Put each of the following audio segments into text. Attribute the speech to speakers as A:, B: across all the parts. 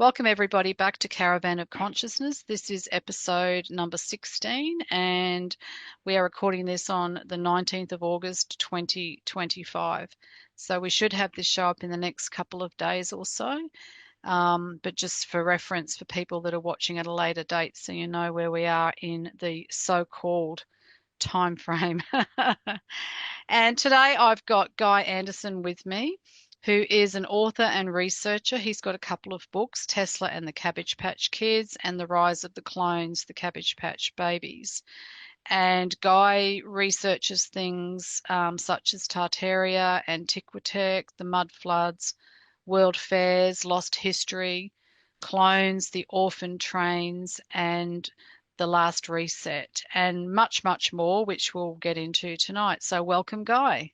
A: Welcome, everybody, back to Caravan of Consciousness. This is episode number 16, and we are recording this on the 19th of August, 2025. So we should have this show up in the next couple of days or so. But just for reference for people that are watching at a later date, so you know where we are in the so-called time frame. And today I've got Guy Anderson with me, who is an author and researcher. He's got a couple of books, Tesla and the Cabbage Patch Kids, and The Rise of the Clones, the Cabbage Patch Babies. And Guy researches things such as Tartaria, Antiquitech, the mud floods, world fairs, lost history, clones, the orphan trains, and the last reset, and much, much more, which we'll get into tonight. So welcome, Guy.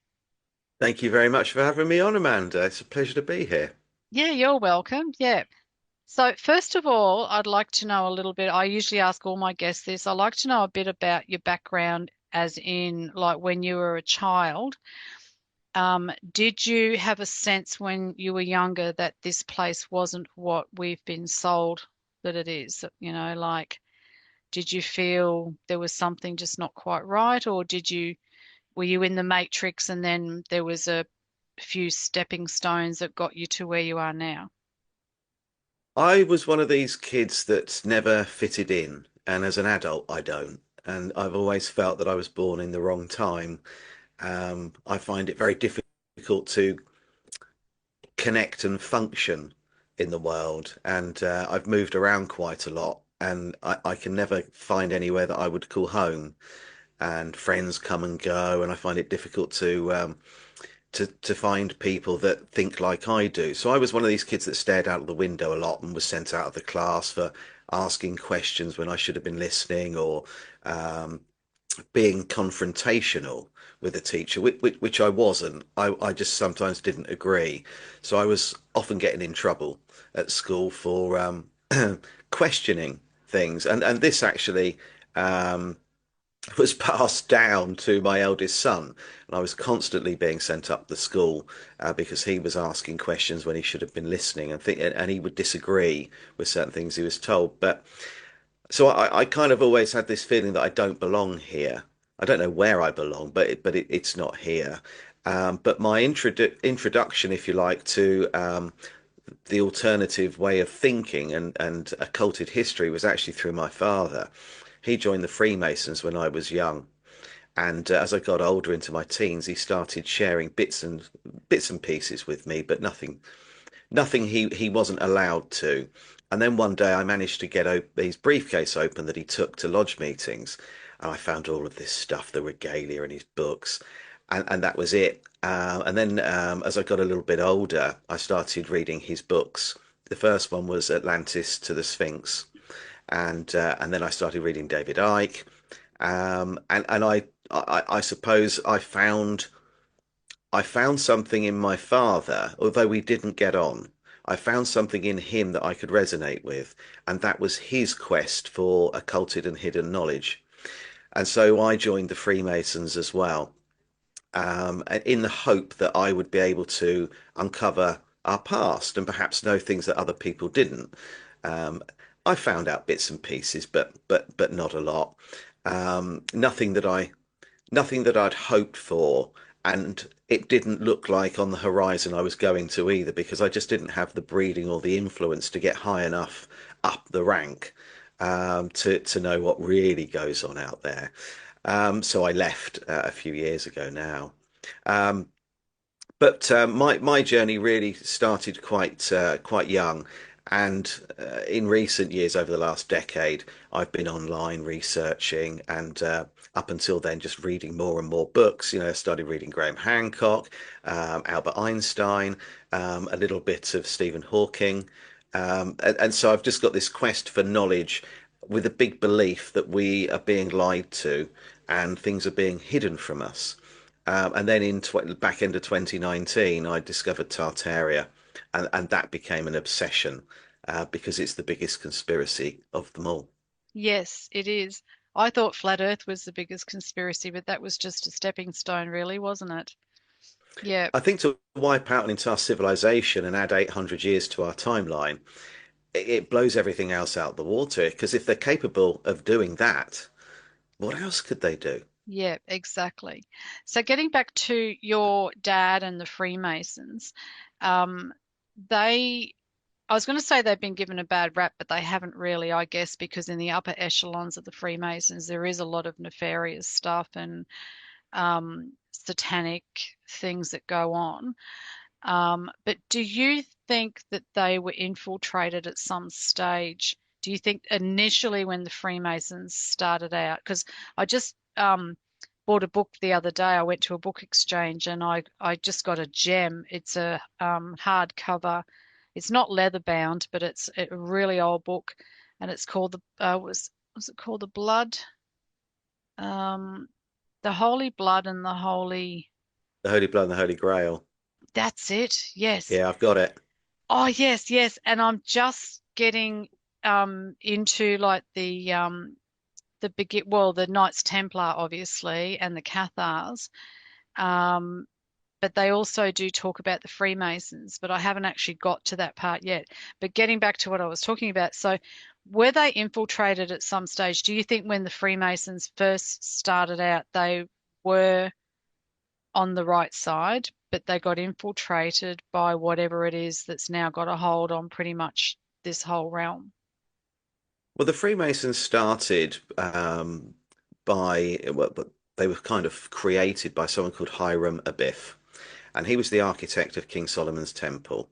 B: Thank you very much for having me on, Amanda. It's a pleasure to be here.
A: Yeah, you're welcome. Yeah. So first of all, I'd like to know a little bit. I usually ask all my guests this. I like to know a bit about your background, as in like when you were a child. Did you have a sense when you were younger that this place wasn't what we've been sold that it is? Like, did you feel there was something just not quite right, or were you in the matrix and then there was a few stepping stones that got you to where you are now?
B: I was one of these kids that never fitted in, and as an adult, I don't. And I've always felt that I was born in the wrong time. I find it very difficult to connect and function in the world, and I've moved around quite a lot, and I can never find anywhere that I would call home. And friends come and go, and I find it difficult to find people that think like I do. So I was one of these kids that stared out of the window a lot and was sent out of the class for asking questions when I should have been listening, or um, being confrontational with the teacher, which I wasn't. I just sometimes didn't agree. So I was often getting in trouble at school for questioning things. And this actually um, was passed down to my eldest son, and I was constantly being sent up the school because he was asking questions when he should have been listening, and he would disagree with certain things he was told. But so I kind of always had this feeling that I don't belong here. I don't know where I belong, but it's not here. But my introduction, if you like, to the alternative way of thinking and occulted history was actually through my father. He joined the Freemasons when I was young, and as I got older into my teens, he started sharing bits and pieces with me, but nothing he wasn't allowed to. And then one day I managed to get his briefcase open that he took to lodge meetings, and I found all of this stuff, the regalia and his books, and that was it. And then as I got a little bit older, I started reading his books. The first one was Atlantis to the Sphinx, and then I started reading David Icke, and I suppose I found something in my father, although we didn't get on. I found something in him that I could resonate with, and that was his quest for occulted and hidden knowledge. And so I joined the Freemasons as well, in the hope that I would be able to uncover our past and perhaps know things that other people didn't. Um, I found out bits and pieces, but not a lot. Nothing that I'd hoped for, and it didn't look like on the horizon I was going to either, because I just didn't have the breeding or the influence to get high enough up the rank to know what really goes on out there. So I left a few years ago now. Um, but my journey really started quite young, and in recent years, over the last decade, I've been online researching, and up until then, just reading more and more books. I started reading Graham Hancock, Albert Einstein, a little bit of Stephen Hawking, and so I've just got this quest for knowledge, with a big belief that we are being lied to, and things are being hidden from us. And then in back end of 2019, I discovered Tartaria, and that became an obsession because it's the biggest conspiracy of them all.
A: Yes, it is. I thought flat Earth was the biggest conspiracy, but that was just a stepping stone, really, wasn't it? Yeah.
B: I think to wipe out an entire civilization and add 800 years to our timeline, it blows everything else out the water. Because if they're capable of doing that, what else could they do?
A: Yeah, exactly. So getting back to your dad and the Freemasons, um, they, I was going to say they've been given a bad rap, but they haven't really, I guess, because in the upper echelons of the Freemasons, there is a lot of nefarious stuff and satanic things that go on. But do you think that they were infiltrated at some stage? Do you think initially when the Freemasons started out? Because I just bought a book the other day. I went to a book exchange and I just got a gem. It's a hardcover. It's not leather bound, but it's a really old book, and it's called was it called um, the Holy Blood and the Holy.
B: The Holy Blood and the Holy Grail.
A: That's it. Yes.
B: Yeah, I've got it.
A: Oh, yes, yes. And I'm just getting into like the Knights Templar obviously and the Cathars. Um but they also do talk about the Freemasons, but I haven't actually got to that part yet. But getting back to what I was talking about, so were they infiltrated at some stage? Do you think when the Freemasons first started out, they were on the right side, but they got infiltrated by whatever it is that's now got a hold on pretty much this whole realm?
B: Well, the Freemasons started but they were kind of created by someone called Hiram Abiff, and he was the architect of King Solomon's Temple,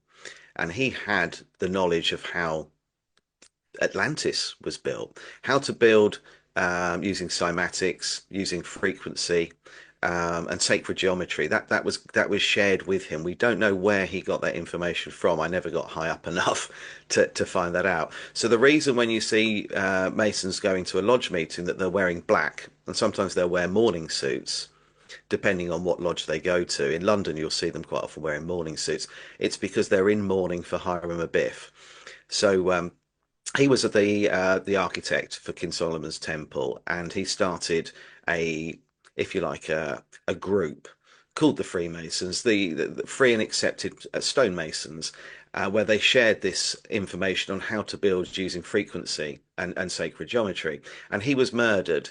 B: and he had the knowledge of how Atlantis was built, how to build using cymatics, using frequency, and sacred geometry. That was shared with him. We don't know where he got that information from. I never got high up enough to find that out. So the reason when you see Masons going to a lodge meeting that they're wearing black, and sometimes they'll wear morning suits, depending on what lodge they go to. In London, you'll see them quite often wearing morning suits. It's because they're in mourning for Hiram Abiff. So he was the architect for King Solomon's Temple, and he started a, if you like, a group called the Freemasons, the free and accepted stonemasons, where they shared this information on how to build using frequency and sacred geometry. And he was murdered.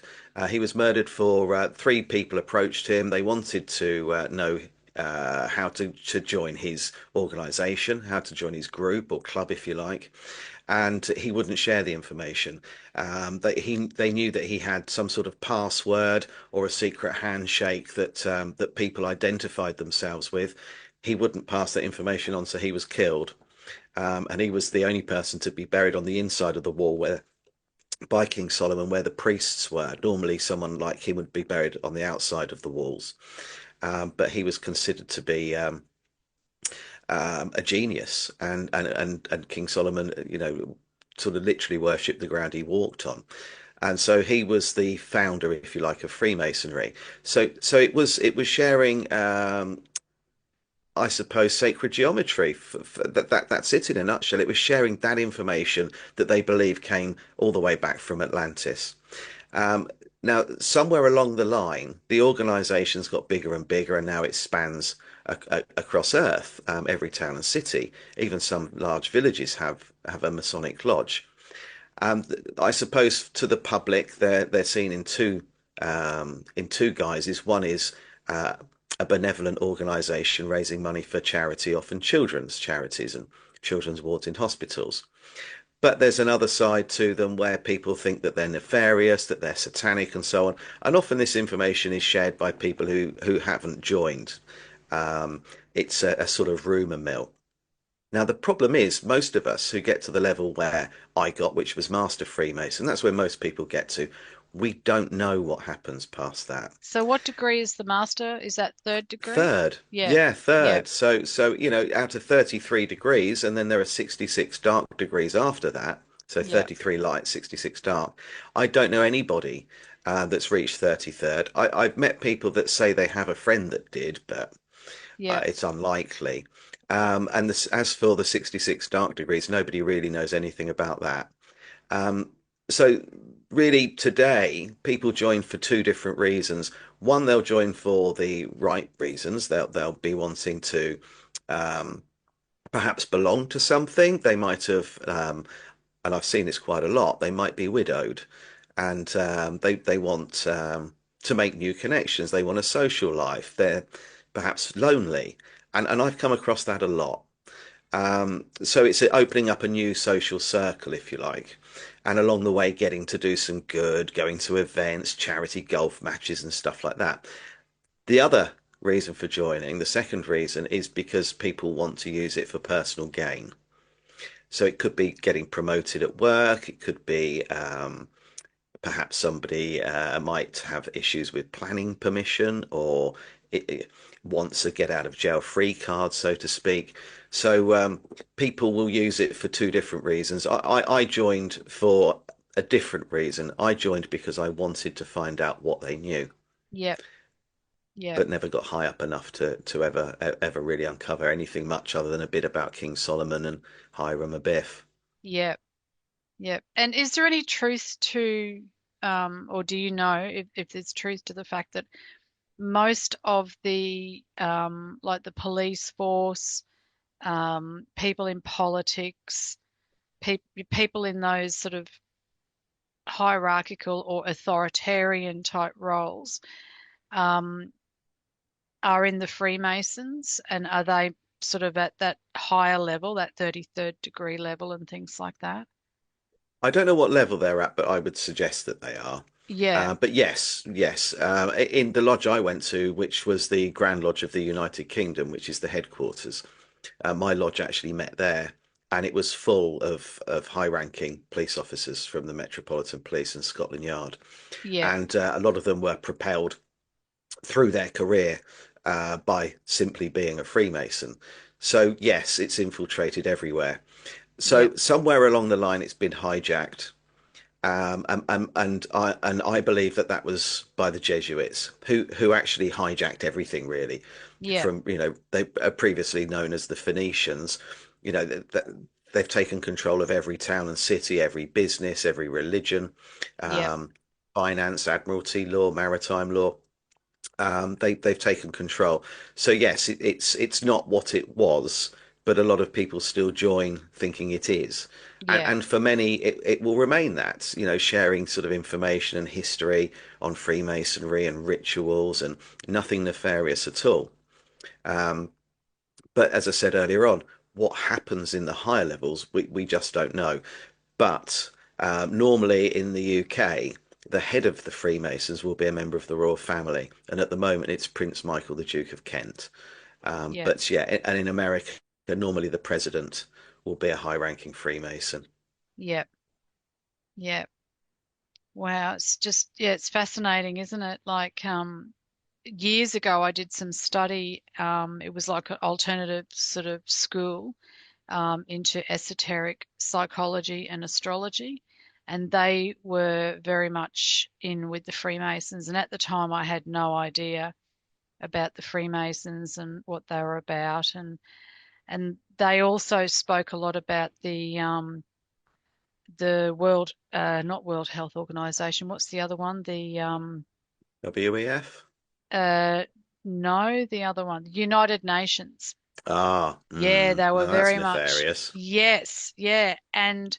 B: He was murdered for three people approached him. They wanted to know how to join his organization, how to join his group or club, if you like, and he wouldn't share the information. They knew that he had some sort of password or a secret handshake that people identified themselves with. He wouldn't pass that information on, so he was killed. And he was the only person to be buried on the inside of the wall where by King Solomon, where the priests were. Normally, someone like him would be buried on the outside of the walls, but he was considered to be a genius, and King Solomon, sort of literally worshipped the ground he walked on. And so he was the founder, if you like, of Freemasonry. So it was sharing, I suppose, sacred geometry. That's it in a nutshell. It was sharing that information that they believe came all the way back from Atlantis. Um, Now, somewhere along the line, the organization's got bigger and bigger, and now it spans across Earth. Every town and city, even some large villages have a Masonic lodge. I suppose to the public, they're seen in two guises. One is a benevolent organisation raising money for charity, often children's charities and children's wards in hospitals. But there's another side to them where people think that they're nefarious, that they're satanic, and so on. And often this information is shared by people who haven't joined. It's a sort of rumour mill. Now, the problem is, most of us who get to the level where I got, which was Master Freemason, that's where most people get to, we don't know what happens past that.
A: So what degree is the master? Is that third degree?
B: Third.
A: Yeah.
B: Yeah,
A: Yeah.
B: third. So out of 33 degrees, and then there are 66 dark degrees after that. So
A: Yeah.
B: 33 light, 66 dark. I don't know anybody that's reached 33rd. I've met people that say they have a friend that did, but
A: Yeah.
B: it's unlikely. And as for the 66 dark degrees, nobody really knows anything about that. Um, so really today, people join for two different reasons. One, they'll join for the right reasons. They'll be wanting to um, perhaps belong to something. They might have, and I've seen this quite a lot. They might be widowed, and they want to make new connections. They want a social life. They're perhaps lonely, and I've come across that a lot. So it's opening up a new social circle, if you like, and along the way getting to do some good, going to events, charity golf matches, and stuff like that. The other reason for joining, the second reason, is because people want to use it for personal gain. So it could be getting promoted at work. It could be perhaps somebody might have issues with planning permission, or it wants a get out of jail free card, so to speak. So people will use it for two different reasons. I joined for a different reason. I joined because I wanted to find out what they knew,
A: Yep, yep,
B: but never got high up enough to ever really uncover anything much other than a bit about King Solomon and Hiram Abiff.
A: yep, yep. And is there any truth to, or do you know if there's truth to the fact that most of the, like the police force, people in politics, people in those sort of hierarchical or authoritarian type roles, um, are in the Freemasons, and are they sort of at that higher level, that 33rd degree level and things like that?
B: I don't know what level they're at, but I would suggest that they are.
A: Yeah,
B: But yes, yes. In the lodge I went to, which was the Grand Lodge of the United Kingdom, which is the headquarters, my lodge actually met there, and it was full of high-ranking police officers from the Metropolitan Police and Scotland Yard,
A: yeah,
B: and a lot of them were propelled through their career by simply being a Freemason. So yes, it's infiltrated everywhere.
A: yeah,
B: So somewhere along the line, it's been hijacked. And I believe that that was by the Jesuits who actually hijacked everything really
A: yeah,
B: from, they are previously known as the Phoenicians. They've taken control of every town and city, every business, every religion,
A: yeah,
B: um, finance, admiralty law, maritime law. They've taken control. So yes, it's not what it was, but a lot of people still join thinking it is. And,
A: yeah,
B: and for many, it will remain that, sharing sort of information and history on Freemasonry and rituals and nothing nefarious at all. Um, but as I said earlier on, what happens in the higher levels, we just don't know. But normally in the UK, the head of the Freemasons will be a member of the royal family, and at the moment it's Prince Michael, the Duke of Kent.
A: yeah,
B: But yeah, and in America, normally the president will be a high-ranking Freemason.
A: yeah, yeah. Wow, it's just, yeah, it's fascinating, isn't it? Like, years ago, I did some study. It was like an alternative sort of school, into esoteric psychology and astrology. And they were very much in with the Freemasons. And at the time, I had no idea about the Freemasons and what they were about. And they also spoke a lot about the World, not World Health Organization. What's the other one?
B: WEF?
A: Uh, no, the other one, the United Nations. Yeah, they were
B: No, that's
A: very much,
B: nefarious.
A: yes, yeah. And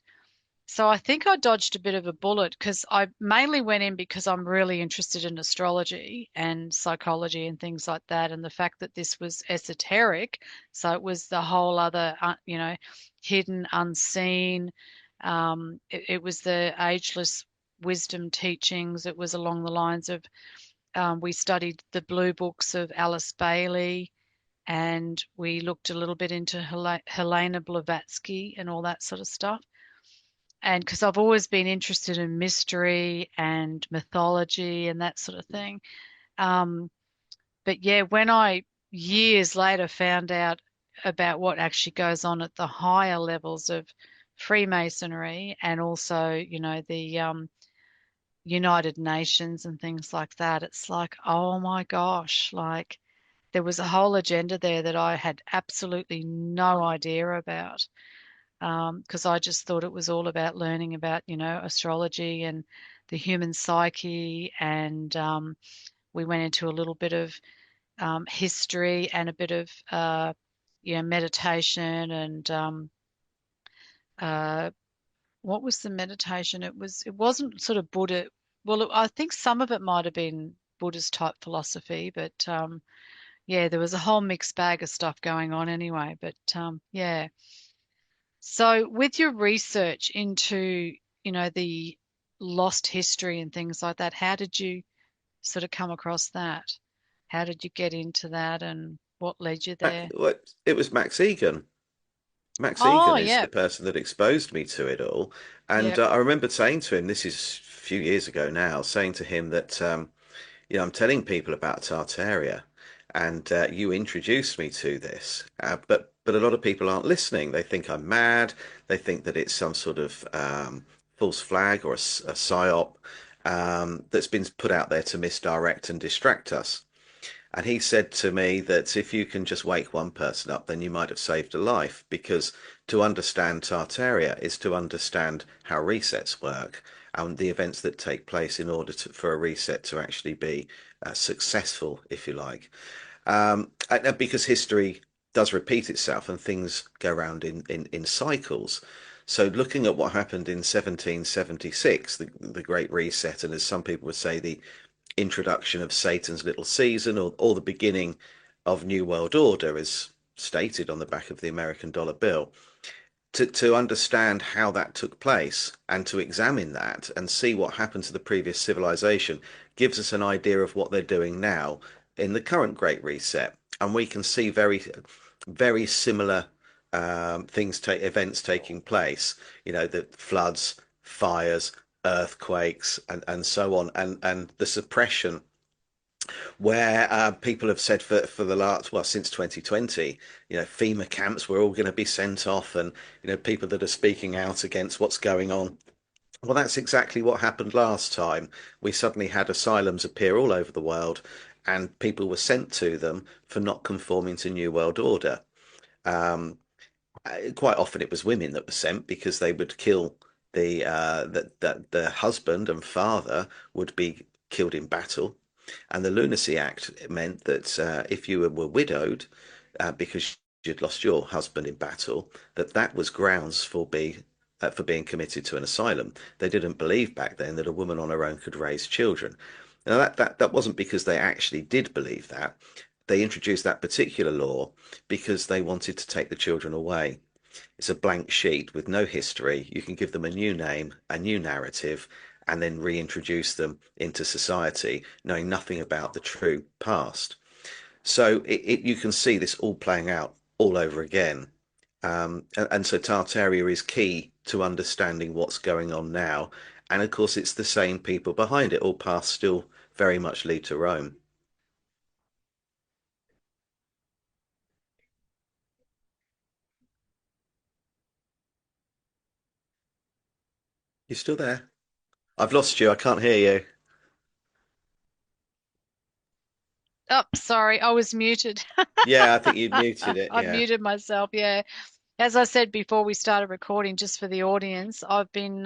A: so I think I dodged a bit of a bullet because I mainly went in because I'm really interested in astrology and psychology and things like that. And the fact that this was esoteric, so it was the whole other, hidden, unseen. It was the ageless wisdom teachings. It was along the lines of, we studied the blue books of Alice Bailey, and we looked a little bit into Helena Blavatsky and all that sort of stuff. And because I've always been interested in mystery and mythology and that sort of thing. Um, but yeah, when I years later found out about what actually goes on at the higher levels of Freemasonry, and also, the United Nations and things like that, it's like, oh my gosh, like there was a whole agenda there that I had absolutely no idea about, because I just thought it was all about learning about, astrology and the human psyche. And we went into a little bit of history and a bit of, meditation and uh, what was the meditation? It wasn't sort of Buddha. Well, I think some of it might have been Buddhist type philosophy, but yeah, there was a whole mixed bag of stuff going on anyway. But yeah. So with your research into, the lost history and things like that, how did you sort of come across that? How did you get into that and what led you there?
B: It was Max Egan. Max
A: Oh,
B: Egan is
A: yeah.
B: the person that exposed me to it all. And
A: Yep.
B: I remember saying to him, this is a few years ago now, saying to him that, I'm telling people about Tartaria, and you introduced me to this. But a lot of people aren't listening. They think I'm mad. They think that it's some sort of false flag or a psyop that's been put out there to misdirect and distract us. And he said to me that if you can just wake one person up, then you might have saved a life. Because to understand Tartaria is to understand how resets work and the events that take place in order for a reset to actually be successful, if you like. And because history does repeat itself and things go around in cycles. So looking at what happened in 1776, the Great Reset, and as some people would say, the introduction of Satan's little season, or the beginning of New World Order, as stated on the back of the American dollar bill, to understand how that took place and to examine that and see what happened to the previous civilization gives us an idea of what they're doing now in the current Great Reset. And we can see very, very similar events taking place. The floods, fires, earthquakes, and so on, and the suppression where people have said for the last, well, since 2020, FEMA camps were all going to be sent off, and people that are speaking out against what's going on. Well, that's exactly what happened last time. We suddenly had asylums appear all over the world, and people were sent to them for not conforming to New World Order. Um, Quite often it was women that were sent because they would kill the husband and father would be killed in battle, and the Lunacy Act meant that if you were widowed because you'd lost your husband in battle, that was grounds for being committed to an asylum. They didn't believe back then that a woman on her own could raise children. Now that wasn't because they actually did believe that. They introduced that particular law because they wanted to take the children away. It's a blank sheet with no history. You can give them a new name, a new narrative, and then reintroduce them into society, knowing nothing about the true past. So you can see this all playing out all over again. And so Tartaria is key to understanding what's going on now. And of course, it's the same people behind it. All paths still very much lead to Rome. You still there? I've lost you. I can't hear you.
A: Oh, sorry, I was muted.
B: Yeah, I think you'd muted it.
A: I
B: Yeah.
A: muted myself. Yeah. As I said before we started recording, just for the audience, I've been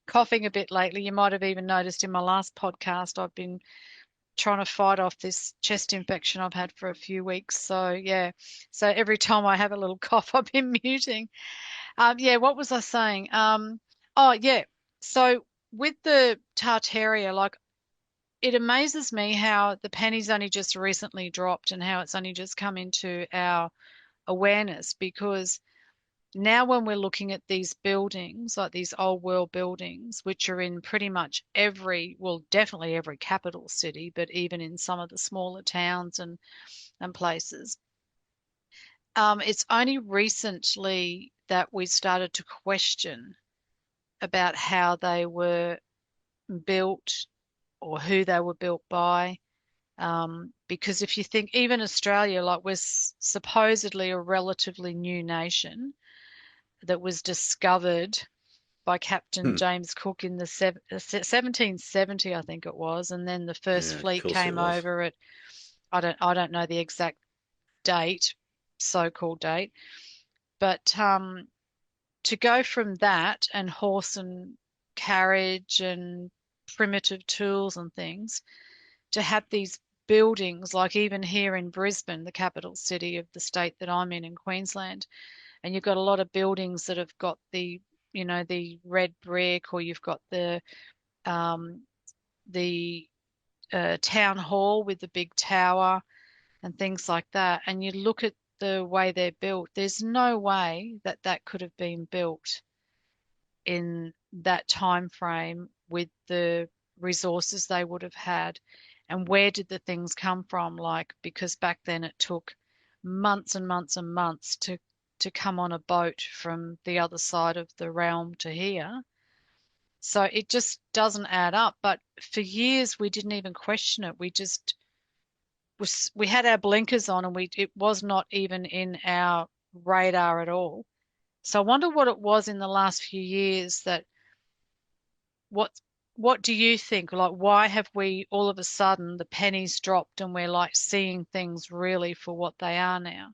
A: coughing a bit lately. You might have even noticed in my last podcast, I've been trying to fight off this chest infection I've had for a few weeks. So yeah, so every time I have a little cough, I've been muting. Yeah, what was I saying? Oh yeah, so with the Tartaria, like it amazes me how the penny's only just recently dropped and how it's only just come into our awareness because now when we're looking at these buildings, like these old world buildings, which are in pretty much well, definitely every capital city, but even in some of the smaller towns and places, it's only recently that we started to question about how they were built or who they were built by. Because if you think, even Australia, like we're supposedly a relatively new nation that was discovered by Captain
B: Hmm.
A: James Cook in the 1770, I think it was, and then the first
B: Yeah, of
A: fleet
B: course it
A: came
B: was.
A: over at I don't know the exact date, so-called date, but to go from that and horse and carriage and primitive tools and things to have these buildings, like even here in Brisbane, the capital city of the state that I'm in Queensland, and you've got a lot of buildings that have got the red brick, or you've got um, the town hall with the big tower and things like that. And you look at the way they're built, there's no way that that could have been built in that time frame with the resources they would have had. And where did the things come from? Like, because back then it took months and months and months to come on a boat from the other side of the realm to here. So it just doesn't add up. But for years we didn't even question it. We had our blinkers on, and we it was not even in our radar at all. So I wonder what it was in the last few years that what what do you think? Like, why have we all of a sudden the pennies dropped and we're like seeing things really for what they are now?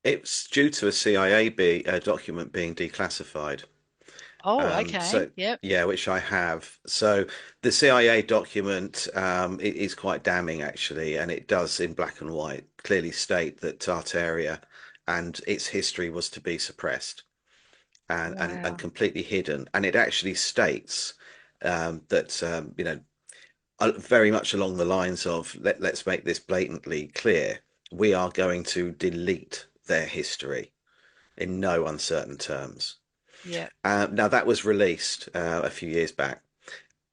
B: It's due to a CIA document being declassified.
A: Oh, okay.
B: So
A: Yep.
B: yeah, which I have. So the CIA document it is quite damning actually, and it does in black and white clearly state that Tartaria and its history was to be suppressed and
A: Wow.
B: completely hidden. And it actually states that very much along the lines of let's make this blatantly clear. We are going to delete their history in no uncertain terms.
A: Yep.
B: Now that was released a few years back,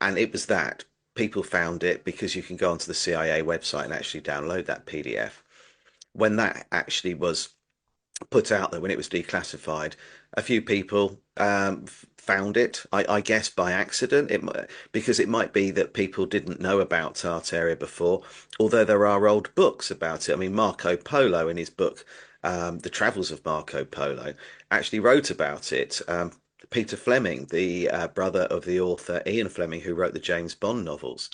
B: and it was that people found it because you can go onto the CIA website and actually download that PDF. When that actually was put out there, when it was declassified, a few people found it. I guess by accident, because it might be that people didn't know about Tartaria before, although there are old books about it. I mean, Marco Polo in his book, The Travels of Marco Polo, actually wrote about it. Peter Fleming, the brother of the author Ian Fleming, who wrote the James Bond novels,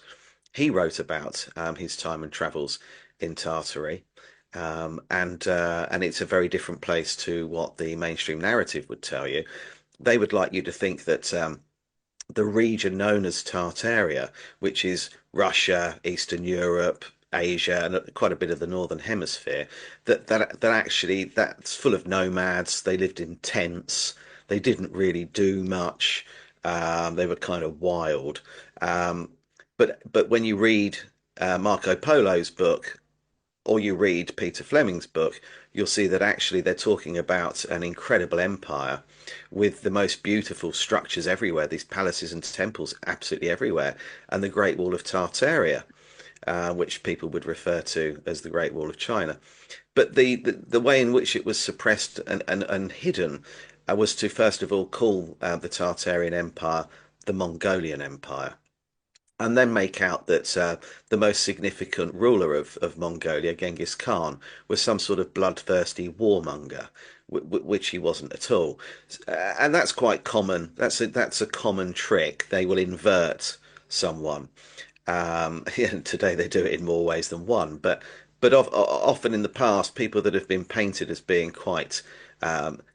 B: he wrote about his time and travels in Tartary, and it's a very different place to what the mainstream narrative would tell you. They would like you to think that the region known as Tartaria, which is Russia, Eastern Europe, Asia, and quite a bit of the northern hemisphere, that actually that's full of nomads. They lived in tents. They didn't really do much. They were kind of wild. Um, but when you read Marco Polo's book, or you read Peter Fleming's book, you'll see that actually they're talking about an incredible empire with the most beautiful structures everywhere, these palaces and temples absolutely everywhere, and the Great Wall of Tartaria, which people would refer to as the Great Wall of China. But the way in which it was suppressed and hidden was to first of all call the Tartarian Empire the Mongolian Empire, and then make out that the most significant ruler of Mongolia, Genghis Khan, was some sort of bloodthirsty warmonger, which he wasn't at all. And that's quite common. That's a common trick. They will invert someone. Yeah, today they do it in more ways than one, but often in the past, people that have been painted as being quite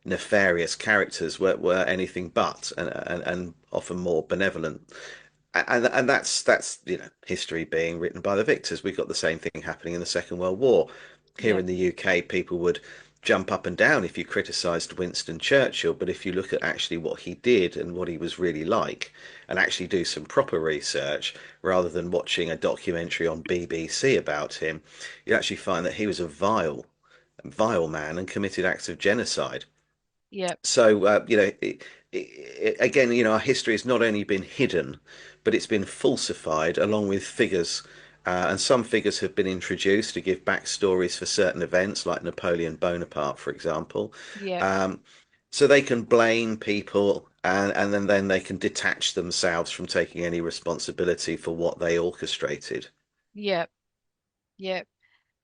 B: nefarious characters were anything but, and often more benevolent, and that's history being written by the victors. We've got the same thing happening in the Second World War. Here
A: Yep.
B: in the UK, people would jump up and down if you criticised Winston Churchill, but if you look at actually what he did and what he was really like, and actually do some proper research rather than watching a documentary on BBC about him, you actually find that he was a vile man and committed acts of genocide.
A: Yep.
B: So, again, our history has not only been hidden, but it's been falsified along with figures. And some figures have been introduced to give backstories for certain events, like Napoleon Bonaparte, for example.
A: Yep.
B: Um, so they can blame people, and then they can detach themselves from taking any responsibility for what they orchestrated.
A: Yep. Yep.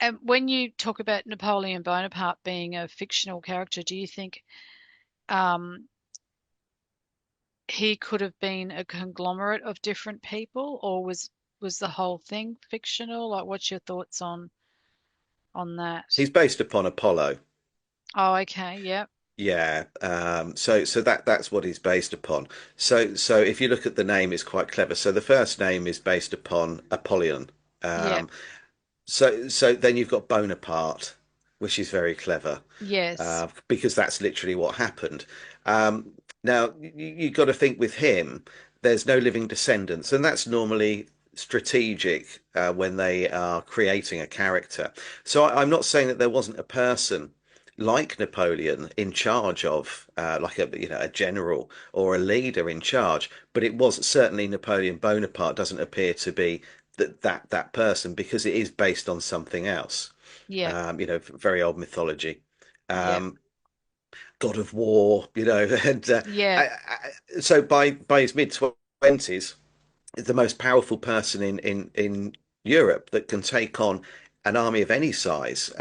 A: And when you talk about Napoleon Bonaparte being a fictional character, do you think um, he could have been a conglomerate of different people, or was the whole thing fictional? Like, what's your thoughts on that?
B: He's based upon Apollo.
A: Oh, okay. Yep.
B: Yeah, so that's what he's based upon. So if you look at the name, it's quite clever. So the first name is based upon Apollyon,
A: Yep.
B: um, So then you've got Bonaparte, which is very clever,
A: Yes.
B: because that's literally what happened. Um, Now you got to think with him, there's no living descendants, and that's normally strategic when they are creating a character. So I'm not saying that there wasn't a person like Napoleon in charge of, like a a general or a leader in charge, but it was certainly Napoleon Bonaparte doesn't appear to be that person because it is based on something else.
A: Yep.
B: Very old mythology.
A: Yep.
B: Um, God of War, and
A: Yep.
B: so by his mid-20s, the most powerful person in Europe that can take on an army of any size,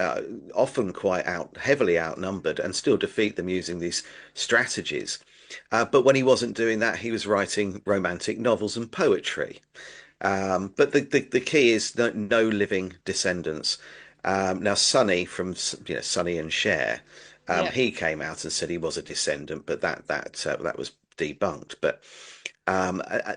B: often quite heavily outnumbered, and still defeat them using these strategies. But when he wasn't doing that, he was writing romantic novels and poetry. But the key is no living descendants. Now, Sonny from Sonny and Cher,
A: Yep.
B: he came out and said he was a descendant, but that was debunked. But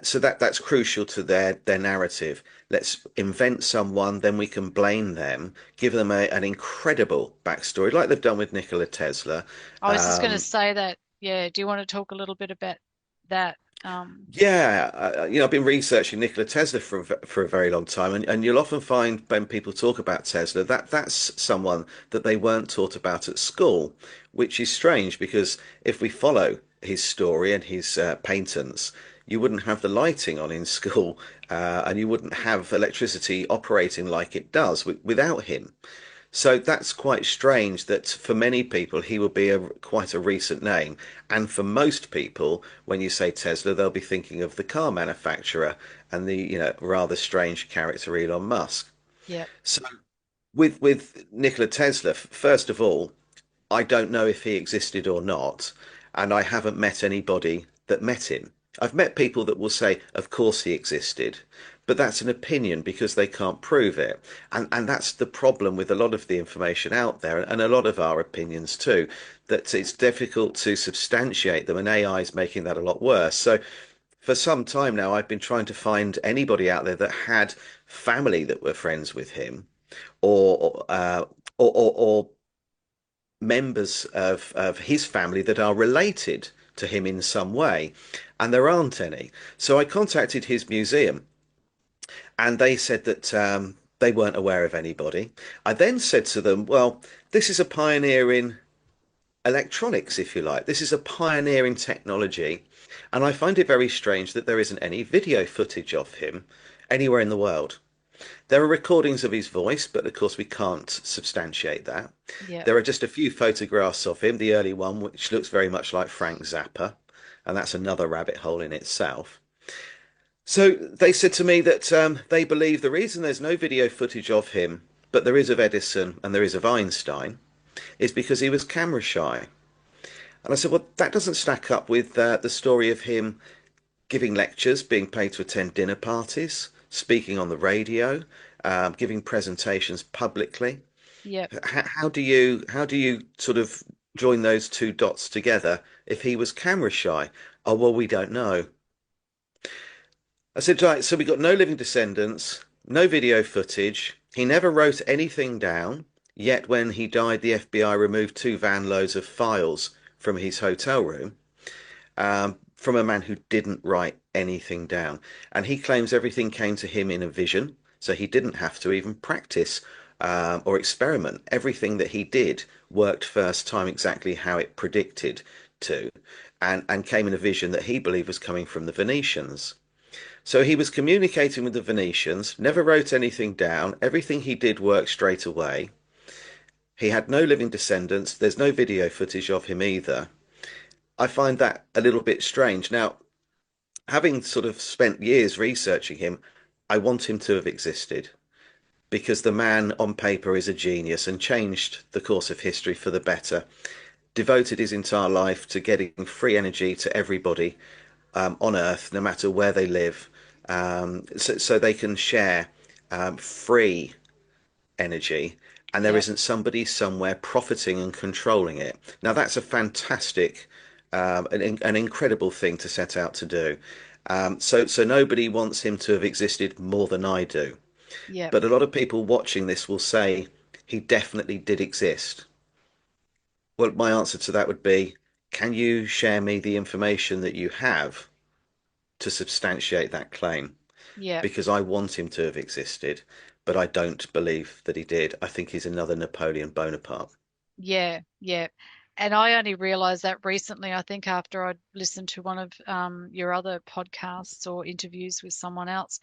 B: so that's crucial to their narrative. Let's invent someone, then we can blame them, give them an incredible backstory, like they've done with Nikola Tesla.
A: I was just going to
B: Um,
A: say that. Yeah. Do you want to talk a little bit about that?
B: Yeah, I've been researching Nikola Tesla for a very long time, and you'll often find when people talk about Tesla that that's someone that they weren't taught about at school, which is strange because if we follow his story and his patents, you wouldn't have the lighting on in school, and you wouldn't have electricity operating like it does without him. So that's quite strange that for many people he will be quite a recent name. And for most people, when you say Tesla, they'll be thinking of the car manufacturer and the, rather strange character Elon Musk.
A: Yep.
B: So with Nikola Tesla, first of all, I don't know if he existed or not, and I haven't met anybody that met him. I've met people that will say, of course he existed, but that's an opinion because they can't prove it. And that's the problem with a lot of the information out there and a lot of our opinions too, that it's difficult to substantiate them, and AI is making that a lot worse. So for some time now, I've been trying to find anybody out there that had family that were friends with him or or members of his family that are related to him in some way, and there aren't any. So I contacted his museum, and they said that they weren't aware of anybody. I then said to them, well, this is a pioneer in electronics, if you like. This is a pioneer in technology, and I find it very strange that there isn't any video footage of him anywhere in the world. There are recordings of his voice, but of course we can't substantiate that.
A: Yep.
B: There are just a few photographs of him, the early one, which looks very much like Frank Zappa, and that's another rabbit hole in itself. So they said to me that they believe the reason there's no video footage of him, but there is of Edison and there is of Einstein, is because he was camera shy. And I said, well, that doesn't stack up with the story of him giving lectures, being paid to attend dinner parties, speaking on the radio, giving presentations publicly.
A: Yep.
B: How do you sort of join those two dots together if he was camera shy? Oh, well, we don't know. I said, right, so we got no living descendants, no video footage. He never wrote anything down, yet when he died, the FBI removed 2 van loads of files from his hotel room, from a man who didn't write anything down. And he claims everything came to him in a vision, so he didn't have to even practice or experiment. Everything that he did worked first time exactly how it predicted to, and came in a vision that he believed was coming from the Venetians. So he was communicating with the Venetians, never wrote anything down. Everything he did worked straight away. He had no living descendants. There's no video footage of him either. I find that a little bit strange. Now, having sort of spent years researching him, I want him to have existed because the man on paper is a genius and changed the course of history for the better, devoted his entire life to getting free energy to everybody on Earth, no matter where they live, so they can share free energy and there
A: Yep.
B: isn't somebody somewhere profiting and controlling it. Now, that's a fantastic, an incredible thing to set out to do. So nobody wants him to have existed more than I do.
A: Yep.
B: But a lot of people watching this will say he definitely did exist. Well, my answer to that would be, can you share me the information that you have to substantiate that claim?
A: Yep.
B: Because I want him to have existed, but I don't believe that he did. I think he's another Napoleon Bonaparte.
A: Yeah. Yeah. And I only realized that recently, I think after I'd listened to one of your other podcasts or interviews with someone else,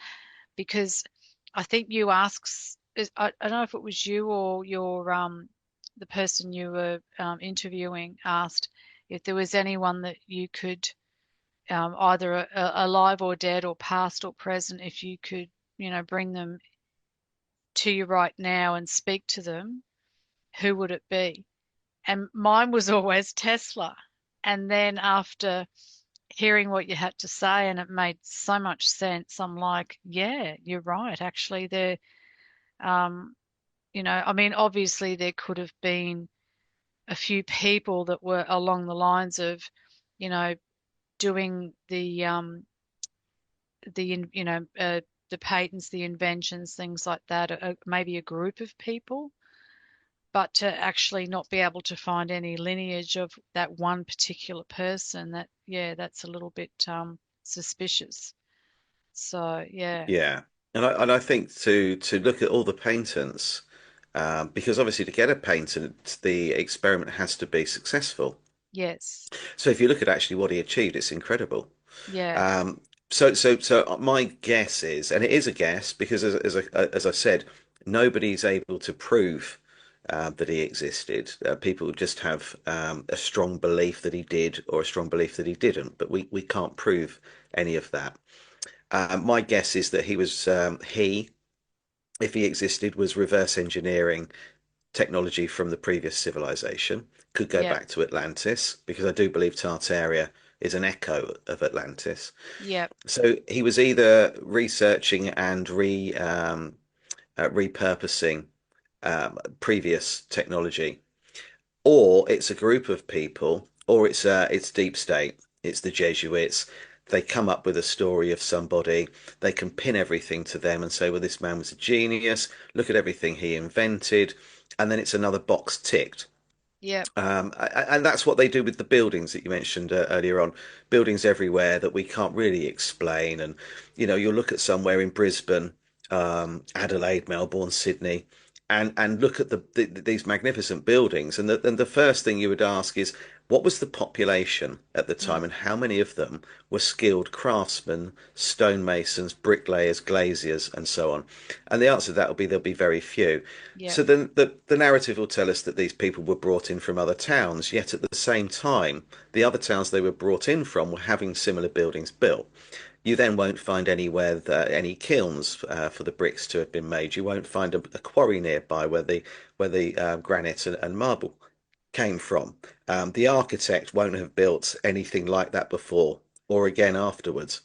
A: because I think you asked, I don't know if it was you or your the person you were interviewing asked if there was anyone that you could either alive or dead or past or present, if you could, bring them to you right now and speak to them, who would it be? And mine was always Tesla. And then after hearing what you had to say, and it made so much sense, I'm like, yeah, you're right. Actually, um, I mean, obviously there could have been a few people that were along the lines of, you know, doing the patents, the inventions, things like that, maybe a group of people, but to actually not be able to find any lineage of that one particular person, that, yeah, that's a little bit suspicious. So, yeah,
B: Yeah, and I think to look at all the patents, because obviously to get a patent, the experiment has to be successful.
A: yes,
B: So if you look at actually what he achieved, it's incredible.
A: yeah,
B: Um, so my guess is, and it is a guess because as I said, nobody's able to prove that he existed. People just have a strong belief that he did or a strong belief that he didn't, but we can't prove any of that. My guess is that if he existed, was reverse engineering technology from the previous civilization. Could go
A: yeah,
B: back to Atlantis because I do believe Tartaria is an echo of Atlantis.
A: yeah,
B: So he was either researching and repurposing previous technology, or it's a group of people, or it's deep state. It's the Jesuits. They come up with a story of somebody. They can pin everything to them and say, "Well, this man was a genius. Look at everything he invented," and then it's another box ticked.
A: yeah,
B: And that's what they do with the buildings that you mentioned earlier on. Buildings everywhere that we can't really explain. And, you'll look at somewhere in Brisbane, Adelaide, Melbourne, Sydney, and look at these magnificent buildings. And the first thing you would ask is, what was the population at the time,
A: mm,
B: and how many of them were skilled craftsmen, stonemasons, bricklayers, glaziers, and so on? And the answer to that will be there'll be very few.
A: yeah,
B: So then the narrative will tell us that these people were brought in from other towns, yet at the same time, the other towns they were brought in from were having similar buildings built. You then won't find anywhere any kilns for the bricks to have been made. You won't find a quarry nearby where the granite and marble came from. The architect won't have built anything like that before or again afterwards.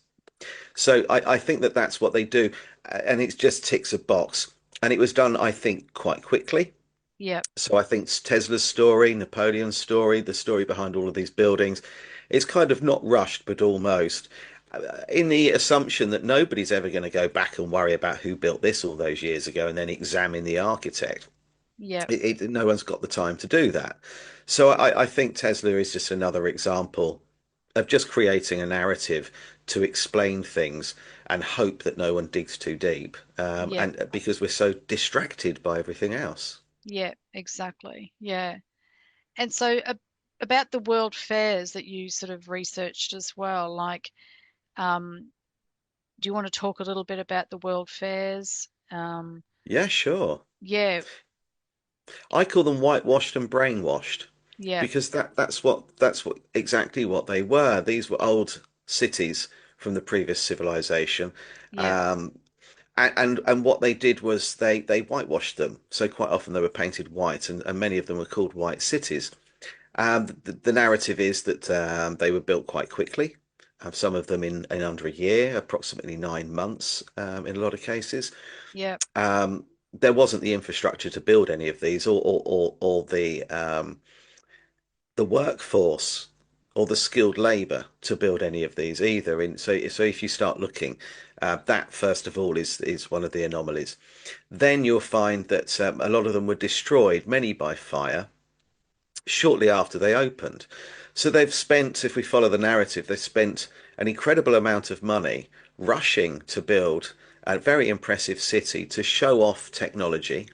B: So I think that that's what they do, and it just ticks a box. And it was done, I think, quite quickly.
A: yeah,
B: So I think Tesla's story, Napoleon's story, the story behind all of these buildings, it's kind of not rushed, but almost. In the assumption that nobody's ever going to go back and worry about who built this all those years ago and then examine the architect.
A: yeah,
B: No one's got the time to do that. So I think Tesla is just another example of just creating a narrative to explain things and hope that no one digs too deep.
A: yeah,
B: And because we're so distracted by everything else.
A: yeah, exactly. Yeah. And so about the world fairs that you sort of researched as well, like, um, do you want to talk a little bit about the world fairs?
B: Yeah, sure.
A: Yeah,
B: I call them whitewashed and brainwashed
A: yeah,
B: because that's what exactly what they were. These were old cities from the previous civilization.
A: yeah,
B: Um, and what they did was they whitewashed them. So quite often they were painted white, and many of them were called white cities. The narrative is that they were built quite quickly. Some of them in under a year, approximately 9 months, in a lot of cases.
A: yeah,
B: There wasn't the infrastructure to build any of these, or the workforce or the skilled labour to build any of these either. So if you start looking, that first of all is one of the anomalies. Then you'll find that a lot of them were destroyed, many by fire, shortly after they opened. So they've spent, if we follow the narrative, they've spent an incredible amount of money rushing to build a very impressive city to show off technology.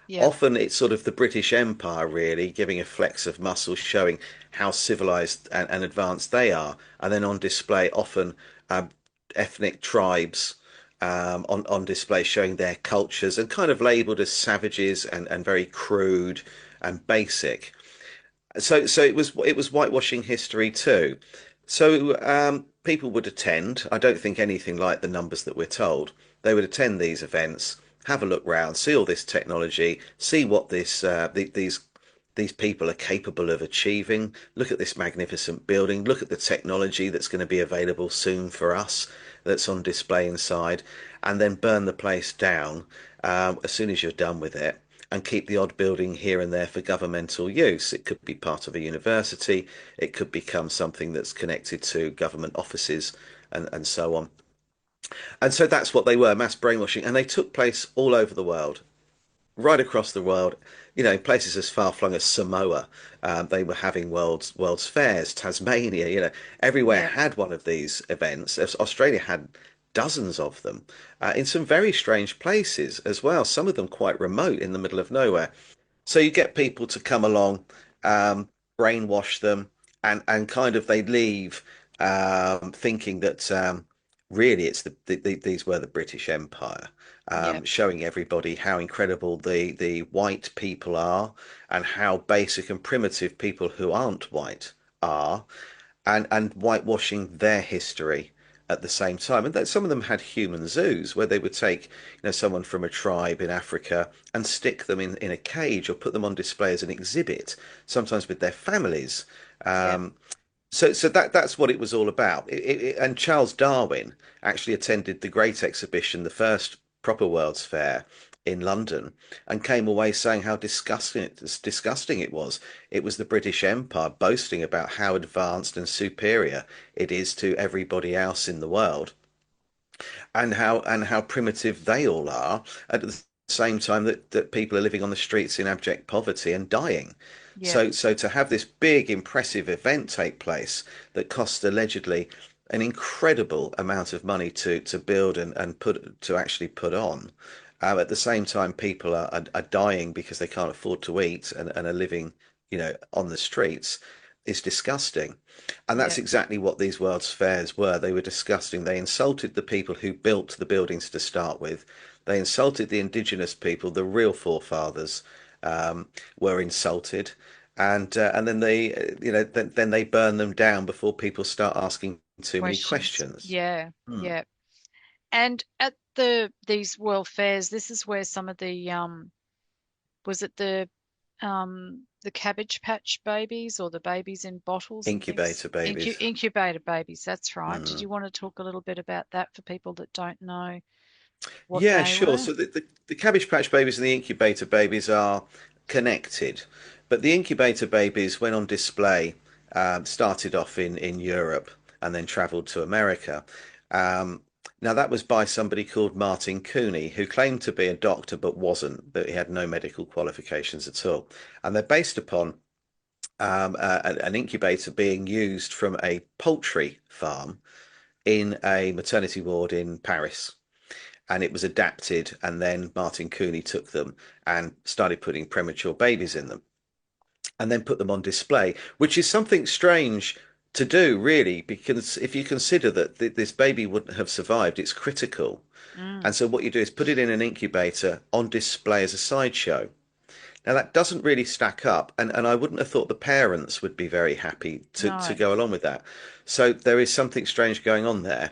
A: Yep.
B: Often it's sort of the British Empire really giving a flex of muscle, showing how civilized and advanced they are, and then on display often um, ethnic tribes on display showing their cultures and kind of labeled as savages and very crude and basic. So it was whitewashing history too. So people would attend. I don't think anything like the numbers that we're told. They would attend these events, have a look round, see all this technology, see what these people are capable of achieving. Look at this magnificent building. Look at the technology that's going to be available soon for us, that's on display inside, and then burn the place down as soon as you're done with it, and keep the odd building here and there for governmental use. It could be part of a university, it could become something that's connected to government offices and so on. And so that's what they were, mass brainwashing, and they took place all over the world, right across the world. Places as far flung as Samoa. They were having world's fairs. Tasmania, everywhere
A: Yep.
B: had one of these events. Australia had dozens of them in some very strange places as well. Some of them quite remote in the middle of nowhere. So you get people to come along, um, brainwash them, and kind of they leave thinking that really it's these were the British Empire,
A: Yep.
B: showing everybody how incredible the white people are and how basic and primitive people who aren't white are, and whitewashing their history at the same time. And that some of them had human zoos where they would take, someone from a tribe in Africa and stick them in a cage or put them on display as an exhibit, sometimes with their families.
A: Yep.
B: Um, so that's what it was all about. And Charles Darwin actually attended the Great Exhibition, the first proper World's Fair in London, and came away saying how disgusting it was. It was the British Empire boasting about how advanced and superior it is to everybody else in the world, and how primitive they all are at the same time that people are living on the streets in abject poverty and dying.
A: Yep.
B: So to have this big impressive event take place that cost allegedly an incredible amount of money to build and actually put on, at the same time people are dying because they can't afford to eat and are living, on the streets, is disgusting. And that's
A: Yep.
B: exactly what these World's Fairs were. They were disgusting. They insulted the people who built the buildings to start with. They insulted the indigenous people, the real forefathers were insulted. And then then they burn them down before people start asking too many
A: Questions.
B: questions.
A: Yeah.
B: Hmm.
A: Yeah. And at these world fairs, this is where some of the was it the Cabbage Patch babies or the babies in bottles and things?
B: Incubator babies.
A: Incubator babies, that's right. Did
B: Hmm.
A: you want to talk a little bit about that for people that don't know what
B: Yeah,
A: they
B: sure.
A: were?
B: So the Cabbage Patch babies and the incubator babies are connected, but the incubator babies, when on display, started off in Europe and then travelled to America. Um, Now that was by somebody called Martin Cooney, who claimed to be a doctor but wasn't, but he had no medical qualifications at all. And they're based upon an incubator being used from a poultry farm in a maternity ward in Paris, and it was adapted, and then Martin Cooney took them and started putting premature babies in them and then put them on display, which is something strange to do, really, because if you consider that this baby wouldn't have survived, it's critical.
A: Mm,
B: And so what you do is put it in an incubator on display as a sideshow. Now that doesn't really stack up, and I wouldn't have thought the parents would be very happy to
A: no.
B: go along with that. So there is something strange going on there.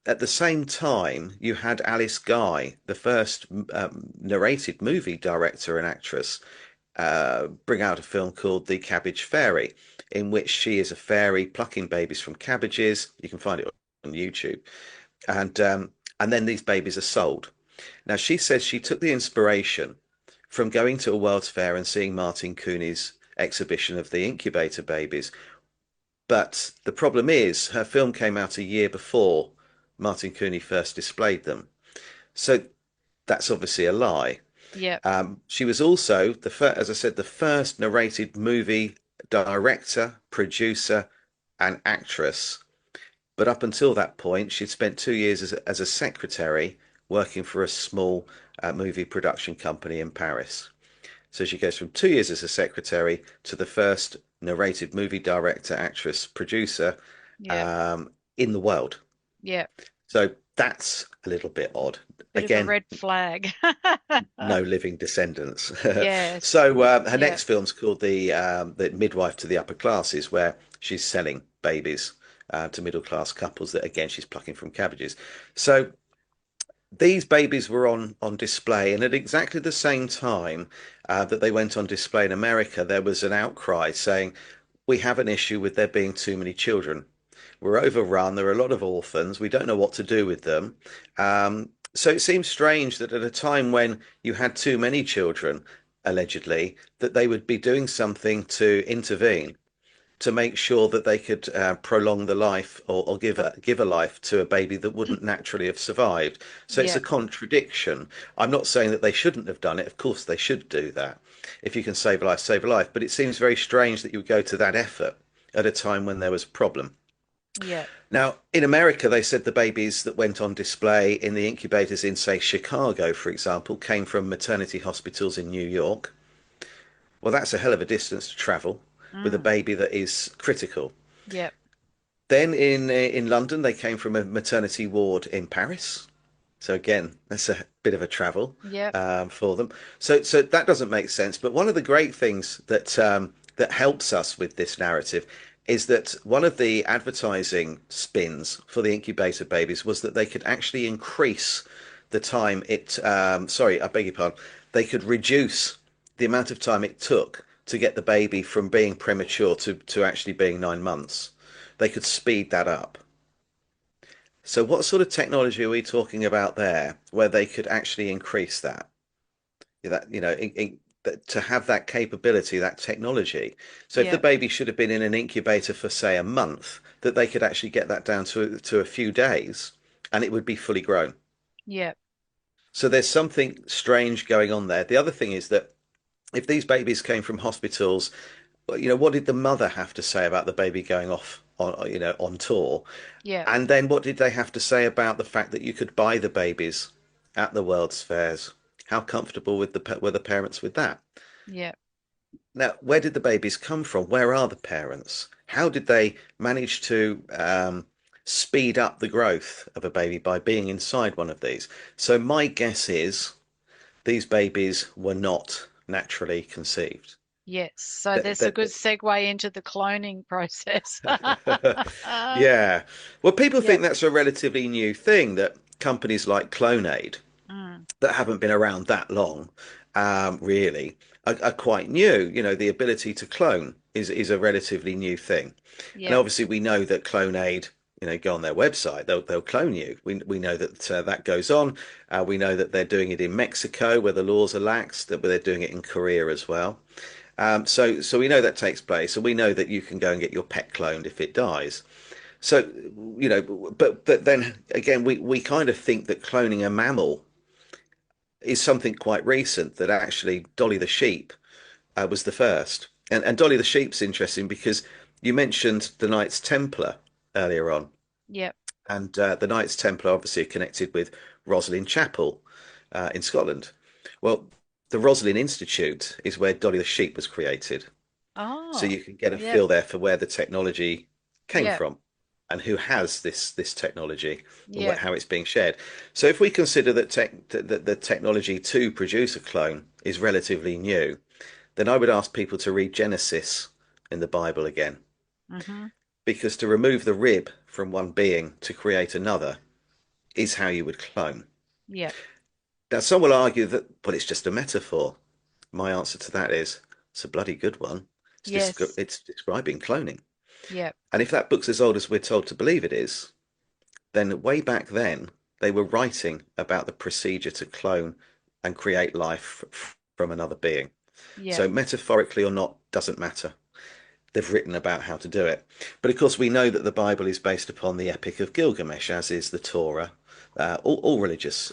B: At the same time, you had Alice Guy, the first narrated movie director and actress, bring out a film called The Cabbage Fairy, in which she is a fairy plucking babies from cabbages. You can find it on YouTube, and then these babies are sold. Now, she says she took the inspiration from going to a World's Fair and seeing Martin Cooney's exhibition of the incubator babies, But the problem is, her film came out a year before Martin Cooney first displayed them. So that's obviously a lie.
A: Yep.
B: She was also as I said, the first narrated movie director, producer, and actress. But up until that point, she'd spent 2 years as a secretary working for a small movie production company in Paris. So she goes from 2 years as a secretary to the first narrated movie director, actress, producer
A: Yep.
B: in the world.
A: Yep.
B: So that's a little bit odd.
A: Bit of a
B: Again,
A: red flag.
B: no living descendants.
A: Yes.
B: So her
A: Yep.
B: next film's called the Midwife to the Upper Classes, where she's selling babies to middle class couples that again she's plucking from cabbages. So these babies were on display, and at exactly the same time that they went on display in America, there was an outcry saying we have an issue with there being too many children. We're overrun. There are a lot of orphans. We don't know what to do with them. So it seems strange that at a time when you had too many children, allegedly, that they would be doing something to intervene to make sure that they could prolong the life or give a life to a baby that wouldn't naturally have survived. So it's a
A: Yep.
B: contradiction. I'm not saying that they shouldn't have done it. Of course, they should do that. If you can save a life, save a life. But it seems very strange that you would go to that effort at a time when there was a problem.
A: Yep.
B: Now, in America, they said the babies that went on display in the incubators in, say, Chicago, for example, came from maternity hospitals in New York. Well, that's a hell of a distance to travel with a
A: Mm.
B: baby that is critical.
A: Yep.
B: Then in London, they came from a maternity ward in Paris. So again, that's a bit of a travel
A: Yep.
B: for them. So that doesn't make sense. But one of the great things that helps us with this narrative is that one of the advertising spins for the incubator babies was that they could actually increase the time it. Sorry, I beg your pardon. They could reduce the amount of time it took to get the baby from being premature to actually being 9 months. They could speed that up. So what sort of technology are we talking about there, where they could actually increase that? That to have that capability, that technology. So if the
A: Yep.
B: baby should have been in an incubator for say a month, that they could actually get that down to a few days, and it would be fully grown.
A: Yep.
B: So there's something strange going on there. The other thing is that if these babies came from hospitals, what did the mother have to say about the baby going off on tour?
A: Yep.
B: And then what did they have to say about the fact that you could buy the babies at the World's Fairs? How comfortable were the parents with that?
A: Yep.
B: Now, where did the babies come from? Where are the parents? How did they manage to speed up the growth of a baby by being inside one of these? So my guess is these babies were not naturally conceived.
A: Yes. So
B: That,
A: there's a
B: that,
A: good segue into the cloning process.
B: yeah. Well, people think
A: Yep.
B: that's a relatively new thing that companies like Clonaid
A: Mm.
B: that haven't been around that long, really, are quite new. The ability to clone is a relatively new thing. And
A: Yep.
B: obviously, we know that Clonaid, go on their website, they'll clone you. We know that that goes on. We know that they're doing it in Mexico, where the laws are lax. That they're doing it in Korea as well. So we know that takes place, and we know that you can go and get your pet cloned if it dies. So but then again, we kind of think that cloning a mammal is something quite recent. That actually Dolly the sheep was the first, and Dolly the sheep's interesting because you mentioned the Knights Templar earlier on,
A: Yep.
B: and the Knights Templar obviously are connected with Roslin Chapel in Scotland. Well, the Roslin Institute is where Dolly the sheep was created. So
A: Oh.
B: you can get a
A: Yep.
B: feel there for where the technology came
A: Yep.
B: from and who has this technology and
A: Yep.
B: how it's being shared. So if we consider that the technology to produce a clone is relatively new, then I would ask people to read Genesis in the Bible again,
A: Mm-hmm.
B: because to remove the rib from one being to create another is how you would clone.
A: Yep.
B: Now, some will argue that, but it's just a metaphor. My answer to that is it's a bloody good one.
A: Yes.
B: It's describing cloning.
A: Yep.
B: And if that book's as old as we're told to believe it is, then way back then they were writing about the procedure to clone and create life from another being.
A: Yep.
B: So metaphorically or not doesn't matter. they've written about how to do it. But of course, we know that the Bible is based upon the Epic of Gilgamesh, as is the Torah. All religious,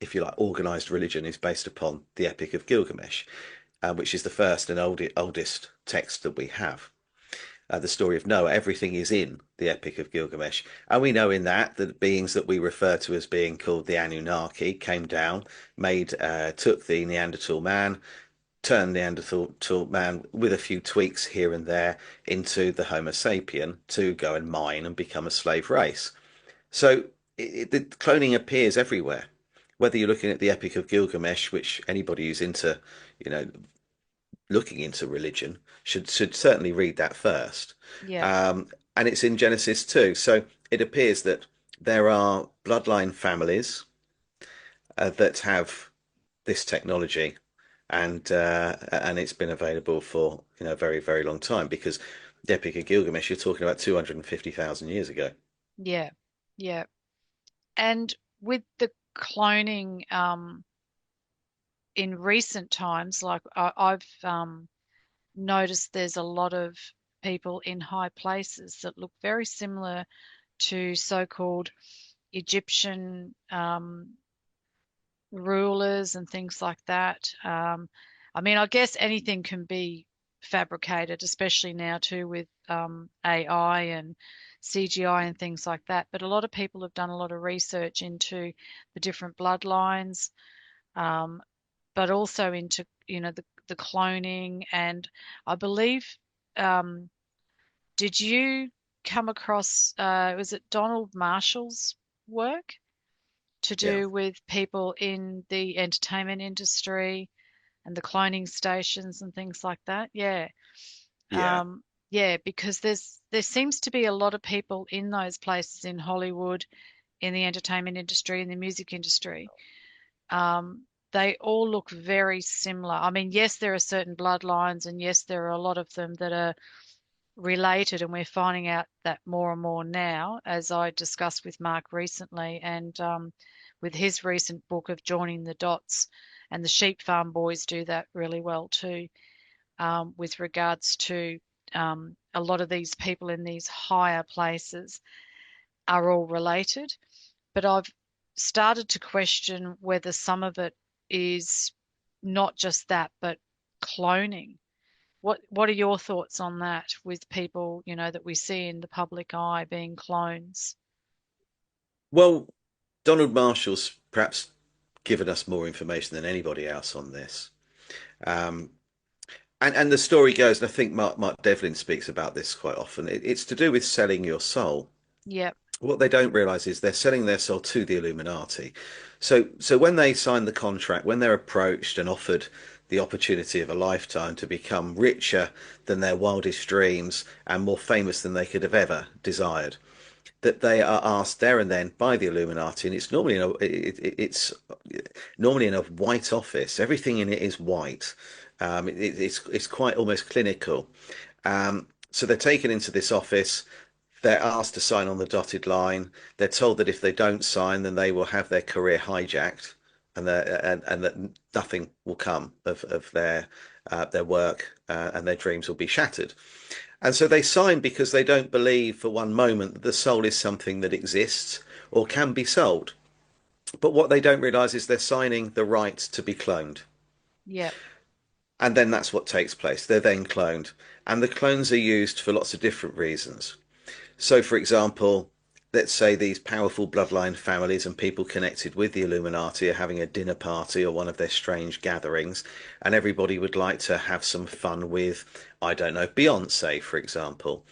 B: if you like, organized religion is based upon the Epic of Gilgamesh, which is the first and oldest text that we have. The story of Noah, everything is in the Epic of Gilgamesh. And we know in that the beings that we refer to as being called the Anunnaki came down, took the Neanderthal man, turned Neanderthal man with a few tweaks here and there into the Homo sapien to go and mine and become a slave race. So the cloning appears everywhere. Whether you're looking at the Epic of Gilgamesh, which anybody who's into, you know, looking into religion should certainly read that first.
A: Yeah.
B: Um, and it's in Genesis too. So it appears that there are bloodline families that have this technology, and it's been available for a very very long time because the Epic of Gilgamesh, you're talking about 250,000 years ago.
A: Yeah. Yeah. And with the cloning, in recent times, like I've noticed there's a lot of people in high places that look very similar to so-called Egyptian rulers and things like that. I mean, I guess anything can be fabricated, especially now too with AI and CGI and things like that. But a lot of people have done a lot of research into the different bloodlines, um, but also into, the cloning. And I believe, um, did you come across, was it Donald Marshall's work to
B: Yeah,
A: do with people in the entertainment industry and the cloning stations and things like that? Yeah.
B: yeah.
A: Yeah, because there seems to be a lot of people in those places in Hollywood, in the entertainment industry, in the music industry. They all look very similar. I mean, yes, there are certain bloodlines, and yes, there are a lot of them that are related, and we're finding out that more and more now, as I discussed with Mark recently, and with his recent book of Joining the Dots. And the Sheep Farm Boys do that really well too, with regards to a lot of these people in these higher places are all related. But I've started to question whether some of it is not just that, but cloning. What are your thoughts on that with people, that we see in the public eye being clones?
B: Well, Donald Marshall's perhaps given us more information than anybody else on this. Um, and the story goes, and I think Mark Devlin speaks about this quite often. It's to do with selling your soul.
A: Yep,
B: What they don't realize is they're selling their soul to the Illuminati. So when they sign the contract, when they're approached and offered the opportunity of a lifetime to become richer than their wildest dreams and more famous than they could have ever desired, that they are asked there and then by the Illuminati, and it's normally in a white office. Everything in it is white. It's quite almost clinical. So they're taken into this office. They're asked to sign on the dotted line. They're told that if they don't sign, then they will have their career hijacked, and that nothing will come of their work, and their dreams will be shattered. And so they sign because they don't believe for one moment that the soul is something that exists or can be sold. But what they don't realize is they're signing the right to be cloned.
A: yep,
B: And then that's what takes place. They're then cloned. And the clones are used for lots of different reasons. So, for example, let's say these powerful bloodline families and people connected with the Illuminati are having a dinner party or one of their strange gatherings, and everybody would like to have some fun with, I don't know, Beyonce, for example.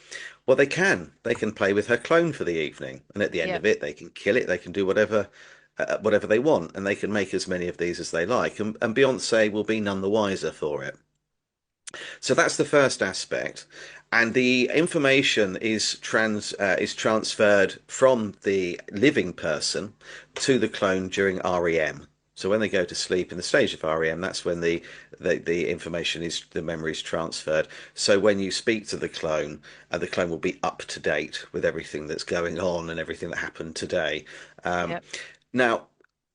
B: Well, they can play with her clone for the evening, and at the end
A: yep,
B: of it, they can kill it. They can do whatever they want, and they can make as many of these as they like, and Beyonce will be none the wiser for it. So that's the first aspect, and the information is transferred from the living person to the clone during REM. So when they go to sleep in the stage of REM, that's when the information is the memory is transferred. So when you speak to the clone will be up to date with everything that's going on and everything that happened today. Um,
A: yep,
B: Now,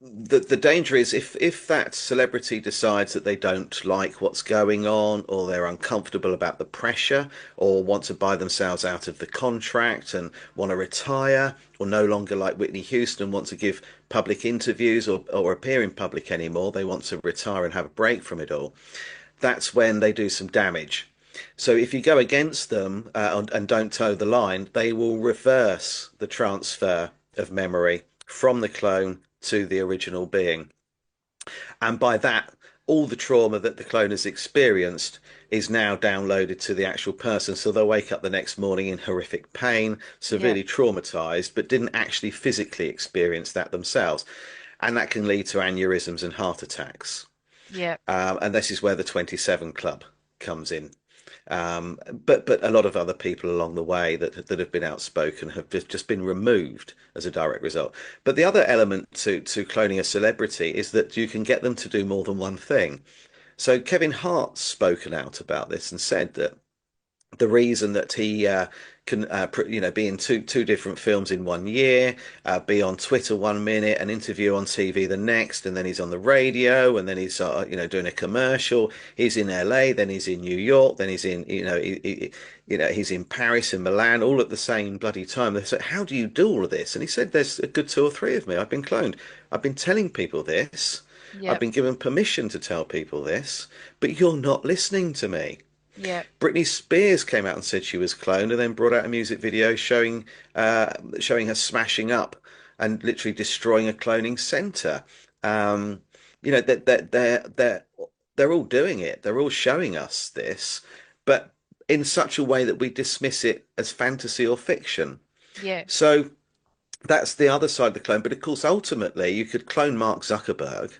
B: the danger is if that celebrity decides that they don't like what's going on, or they're uncomfortable about the pressure, or want to buy themselves out of the contract and want to retire, or no longer like Whitney Houston want to give public interviews or appear in public anymore, they want to retire and have a break from it all, that's when they do some damage. So if you go against them and don't toe the line, they will reverse the transfer of memory from the clone to the original being. And by that, all the trauma that the clone has experienced is now downloaded to the actual person. So they'll wake up the next morning in horrific pain,
A: Yep.
B: severely traumatized, but didn't actually physically experience that themselves. And that can lead to aneurysms and heart attacks.
A: Yep.
B: And this is where the 27 Club comes in. But a lot of other people along the way that have been outspoken have just been removed as a direct result. But the other element to cloning a celebrity is that you can get them to do more than one thing. So Kevin Hart's spoken out about this and said that the reason that he can be in two different films in 1 year, be on Twitter 1 minute, an interview on TV the next, and then he's on the radio, and then he's doing a commercial. He's in LA, then he's in New York, then he's in he's in Paris and Milan, all at the same bloody time. They said, "How do you do all of this?" And he said, "There's a good two or three of me. I've been cloned. I've been telling people this. I've
A: Yep.
B: been given permission to tell people this, but you're not listening to me."
A: Yep.
B: Britney Spears came out and said she was cloned, and then brought out a music video showing her smashing up and literally destroying a cloning center. Um, that they're all doing it. They're all showing us this, but in such a way that we dismiss it as fantasy or fiction.
A: Yep.
B: So that's the other side of the clone. But of course, ultimately, you could clone Mark Zuckerberg,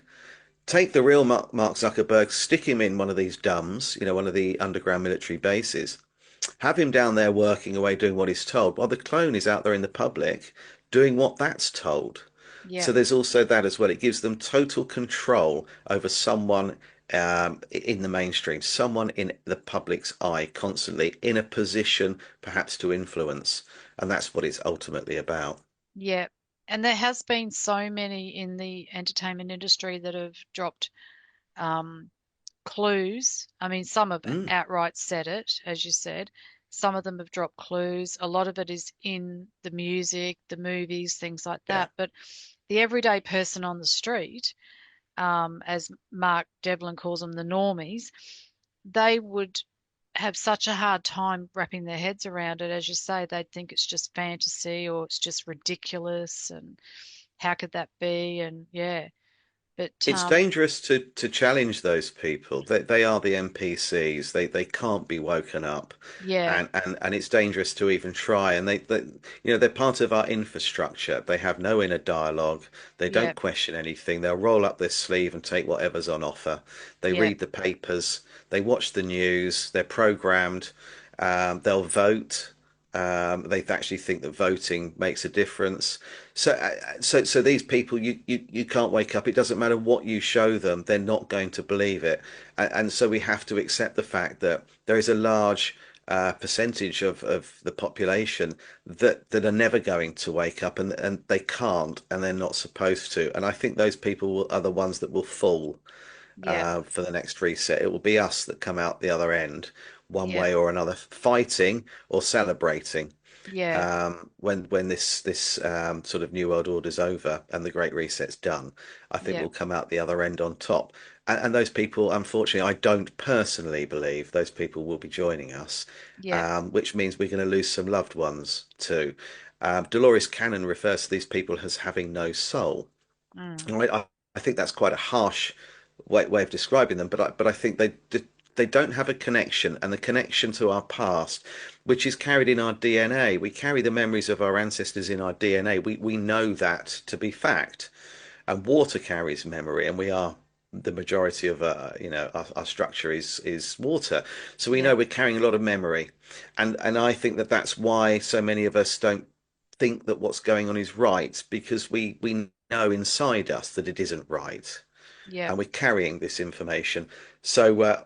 B: take the real Mark Zuckerberg, stick him in one of these dumbs, one of the underground military bases, have him down there working away doing what he's told, while the clone is out there in the public doing what that's told. So
A: Yep.
B: there's also that as well. It gives them total control over someone in the mainstream, someone in the public's eye, constantly in a position perhaps to influence. And that's what it's ultimately about.
A: Yep. And there has been so many in the entertainment industry that have dropped um, clues. I mean, some have
B: Mm,
A: outright said it, as you said. Some of them have dropped clues. A lot of it is in the music, the movies, things like
B: yeah.
A: that. But the everyday person on the street, as Mark Devlin calls them, the normies, they would have such a hard time wrapping their heads around it. As you say, they'd think it's just fantasy or it's just ridiculous and how could that be? And yeah, but
B: It's dangerous to challenge those people. They are the NPCs. They can't be woken up,
A: yeah,
B: and it's dangerous to even try. And they're part of our infrastructure. They have no inner dialogue. They
A: yeah,
B: don't question anything. They'll roll up their sleeve and take whatever's on offer. They
A: yeah,
B: read the papers. They watch the news. They're programmed. They'll vote. They actually think that voting makes a difference. So these people, you can't wake up. It doesn't matter what you show them; they're not going to believe it. And so we have to accept the fact that there is a large percentage of the population that are never going to wake up, and they can't, and they're not supposed to. And I think those are the ones that will fall
A: yeah,
B: for the next reset. It will be us that come out the other end, one
A: yeah,
B: way or another, fighting or celebrating
A: yeah,
B: when this sort of new world order's over and the Great Reset's done. I think
A: yeah,
B: we'll come out the other end on top. And those people, unfortunately, I don't personally believe those people will be joining us,
A: yeah,
B: which means we're going to lose some loved ones too. Dolores Cannon refers to these people as having no soul.
A: mm,
B: I think that's quite a harsh way of describing them, but I think they don't have a connection, and the connection to our past, which is carried in our DNA. We carry the memories of our ancestors in our DNA. We know that to be fact, and water carries memory, and we are the majority of our structure is water, so we
A: yeah,
B: know we're carrying a lot of memory, and I think that that's why so many of us don't think that what's going on is right, because we know inside us that it isn't right,
A: yeah,
B: and we're carrying this information. So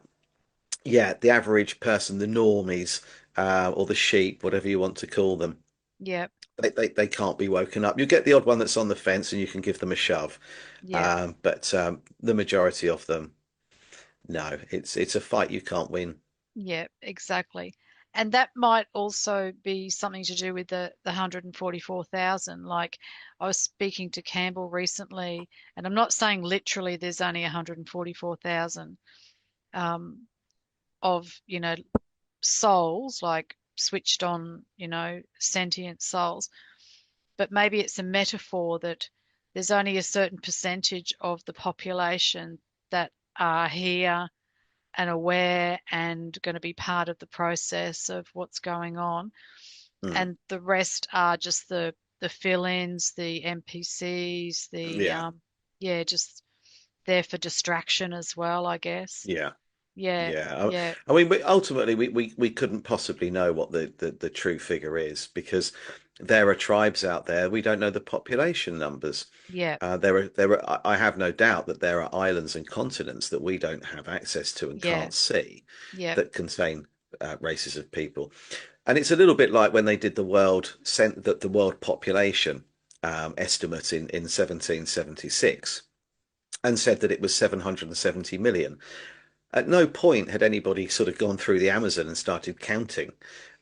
B: yeah, the average person, the normies, or the sheep, whatever you want to call them,
A: yeah,
B: They can't be woken up. You get the odd one that's on the fence and you can give them a shove.
A: Yeah,
B: But the majority of them, no, it's a fight you can't win.
A: yeah, exactly. And that might also be something to do with the 144,000. Like I was speaking to Campbell recently, and I'm not saying literally there's only 144,000 um, of, souls, like switched on, sentient souls. But maybe it's a metaphor that there's only a certain percentage of the population that are here and aware and going to be part of the process of what's going on.
B: Hmm.
A: And the rest are just the fill-ins, the NPCs,
B: Yeah,
A: yeah, just there for distraction as well, I guess.
B: yeah.
A: Yeah,
B: Yeah,
A: yeah,
B: I mean, ultimately, we couldn't possibly know what the true figure is because there are tribes out there. We don't know the population numbers.
A: yeah,
B: I have no doubt that there are islands and continents that we don't have access to and
A: yeah,
B: can't see
A: yeah,
B: that contain races of people. And it's a little bit like when they did the world population estimate in 1776 and said that it was 770 million. At no point had anybody sort of gone through the Amazon and started counting.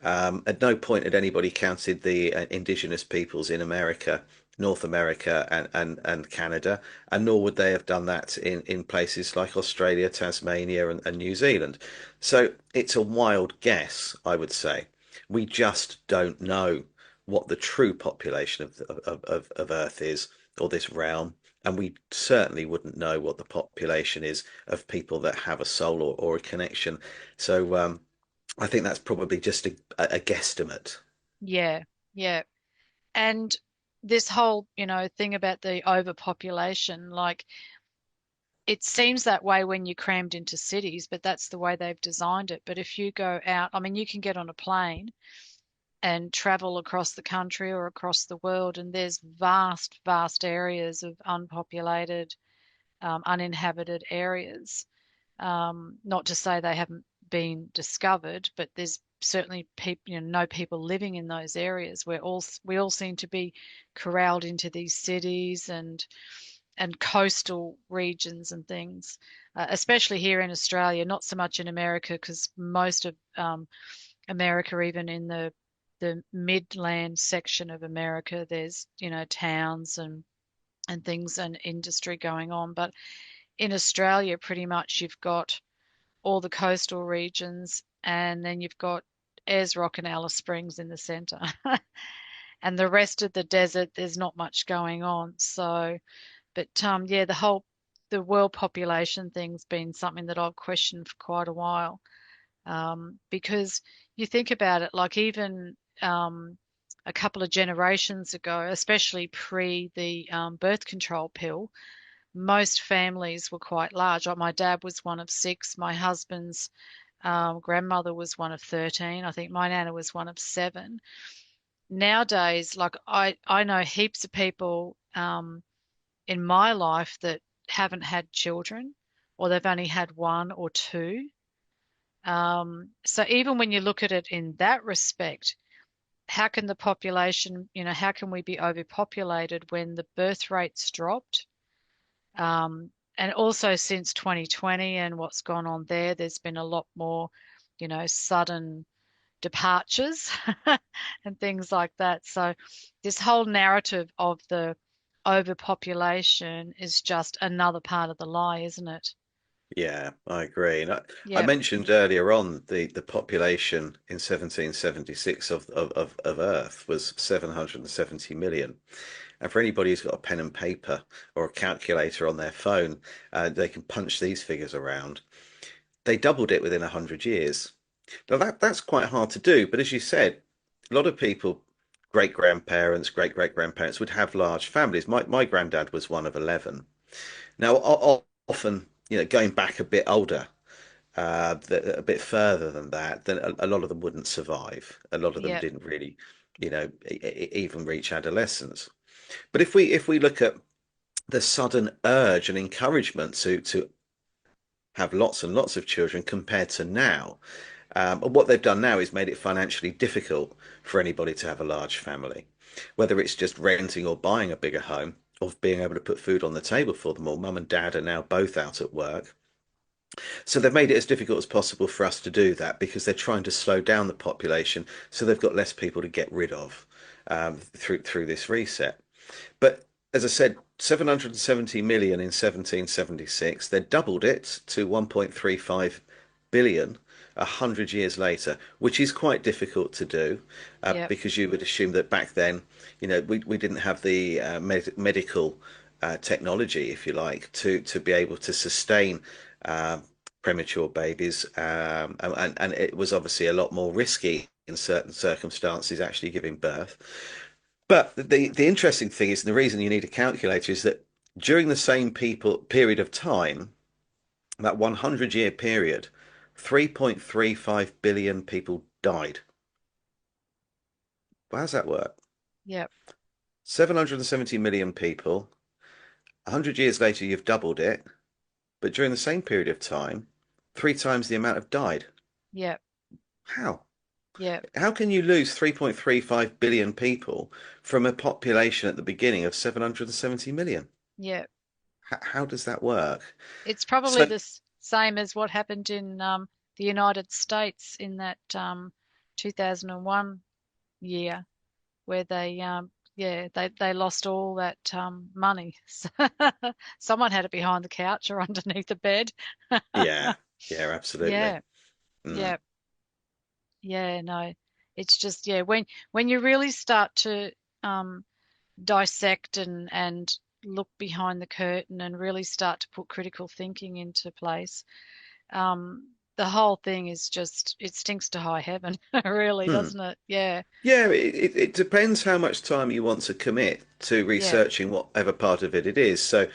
B: At no point had anybody counted the indigenous peoples in America, North America, and Canada, and nor would they have done that in places like Australia, Tasmania, and New Zealand. So it's a wild guess, I would say. We just don't know what the true population of Earth is, or this realm, and we certainly wouldn't know what the population is of people that have a soul or a connection. So I think that's probably just a guesstimate.
A: yeah, yeah. And this whole, thing about the overpopulation, like it seems that way when you're crammed into cities, but that's the way they've designed it. But if you go out, I mean, you can get on a plane and travel across the country or across the world, and there's vast, vast areas of unpopulated, uninhabited areas. Not to say they haven't been discovered, but there's certainly people, no people living in those areas. We all seem to be corralled into these cities and coastal regions and things, especially here in Australia. Not so much in America because most of America, even in the midland section of America, there's towns and things and industry going on. But in Australia, pretty much you've got all the coastal regions, and then you've got Ayers Rock and Alice Springs in the centre. And the rest of the desert, there's not much going on. So, but yeah, the world population thing's been something that I've questioned for quite a while. Because you think about it, like even a couple of generations ago, especially pre the birth control pill, most families were quite large. Like my dad was one of six. My husband's grandmother was one of 13. I think my nana was one of seven. Nowadays, like I know heaps of people in my life that haven't had children or they've only had one or two. So even when you look at it in that respect, how can the population, how can we be overpopulated when the birth rate's dropped? And also since 2020 and what's gone on there, there's been a lot more, sudden departures and things like that. So this whole narrative of the overpopulation is just another part of the lie, isn't it?
B: Yeah, I agree. And I
A: Yeah,
B: mentioned earlier on the population in 1776 of Earth was 770 million. And for anybody who's got a pen and paper or a calculator on their phone, they can punch these figures around. They doubled it within 100 years. Now that's quite hard to do, but as you said, a lot of people, great grandparents, great great grandparents, would have large families. My granddad was one of 11. Now, often, going back a bit older, a bit further than that, then a lot of them wouldn't survive. A lot of them
A: yeah,
B: didn't really, even reach adolescence. But if we look at the sudden urge and encouragement to have lots and lots of children compared to now, and what they've done now is made it financially difficult for anybody to have a large family. whether it's just renting or buying a bigger home, of being able to put food on the table for them all. Mum and dad are now both out at work. So they've made it as difficult as possible for us to do that because they're trying to slow down the population so they've got less people to get rid of through this reset. But as I said, 770 million in 1776. They doubled it to 1.35 billion 100 years later, which is quite difficult to do
A: Yep.
B: because you would assume that back then, we didn't have the medical technology, if you like, to be able to sustain uh, premature babies, and it was obviously a lot more risky in certain circumstances actually giving birth. But the interesting thing is, and the reason you need a calculator is that during the same period of time, that 100-year period, 3.35 billion people died. Well, how does that work?
A: Yep.
B: 770 million people. 100 years later, you've doubled it, but during the same period of time, three times the amount have died.
A: Yep.
B: How?
A: Yep.
B: How can you lose 3.35 billion people from a population at the beginning of 770 million?
A: Yep.
B: How does that work?
A: It's probably
B: So,
A: the same as what happened in the United States in that 2001 year, where they lost all that money. So someone had it behind the couch or underneath the bed.
B: yeah, yeah, absolutely.
A: Yeah,
B: Mm.
A: yeah, yeah. No, it's just when you really start to um, dissect and look behind the curtain and really start to put critical thinking into place, the whole thing is just it stinks to high heaven, really,
B: Mm.
A: doesn't it? Yeah,
B: Yeah, it depends how much time you want to commit to
A: yeah,
B: researching whatever part of it is. So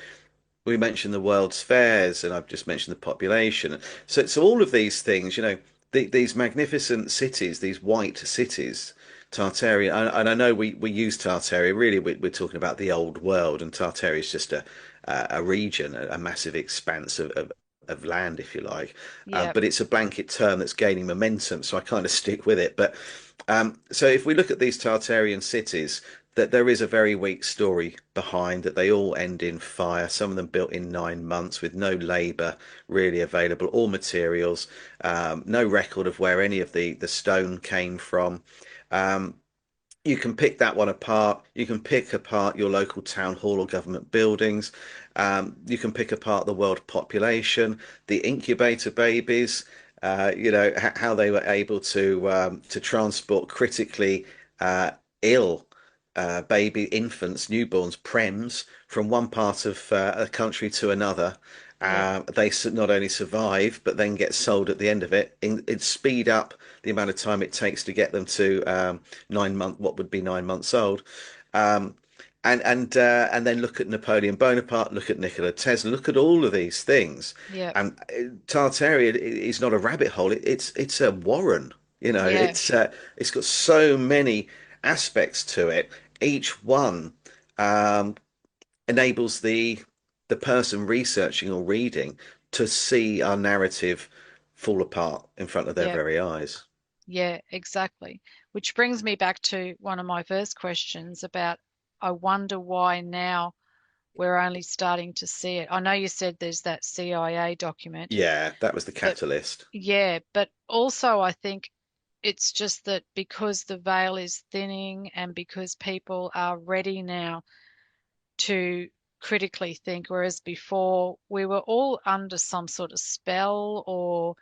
B: we mentioned the world's fairs, and I've just mentioned the population. So all of these things, these magnificent cities, these white cities, Tartaria, and I know we use Tartaria. Really, we're talking about the old world, and Tartaria is just a region, a massive expanse of land, if you like.
A: yeah,
B: But it's a blanket term that's gaining momentum, so I kind of stick with it. But so if we look at these Tartarian cities, that there is a very weak story behind that they all end in fire, some of them built in 9 months with no labour really available or materials, no record of where any of the stone came from. Um, you can pick that one apart. You can pick apart your local town hall or government buildings. You can pick apart the world population, the incubator babies. How they were able to transport critically ill baby infants, newborns, prems from one part of a country to another.
A: yeah,
B: They not only survive but then get sold at the end of it. It speed up the amount of time it takes to get them to 9 month, what would be 9 months old. Um, and then look at Napoleon Bonaparte, look at Nikola Tesla, look at all of these things.
A: yeah,
B: And Tartaria is not a rabbit hole; it's a warren.
A: yeah,
B: It's got so many aspects to it. Each one um, enables the person researching or reading to see our narrative fall apart in front of their
A: yeah,
B: very eyes.
A: yeah, exactly. Which brings me back to one of my first questions about I wonder why now we're only starting to see it. I know you said there's that CIA document,
B: Yeah, that was the
A: but
B: catalyst.
A: yeah, but also I think it's just that because the veil is thinning and because people are ready now to critically think, whereas before we were all under some sort of spell, or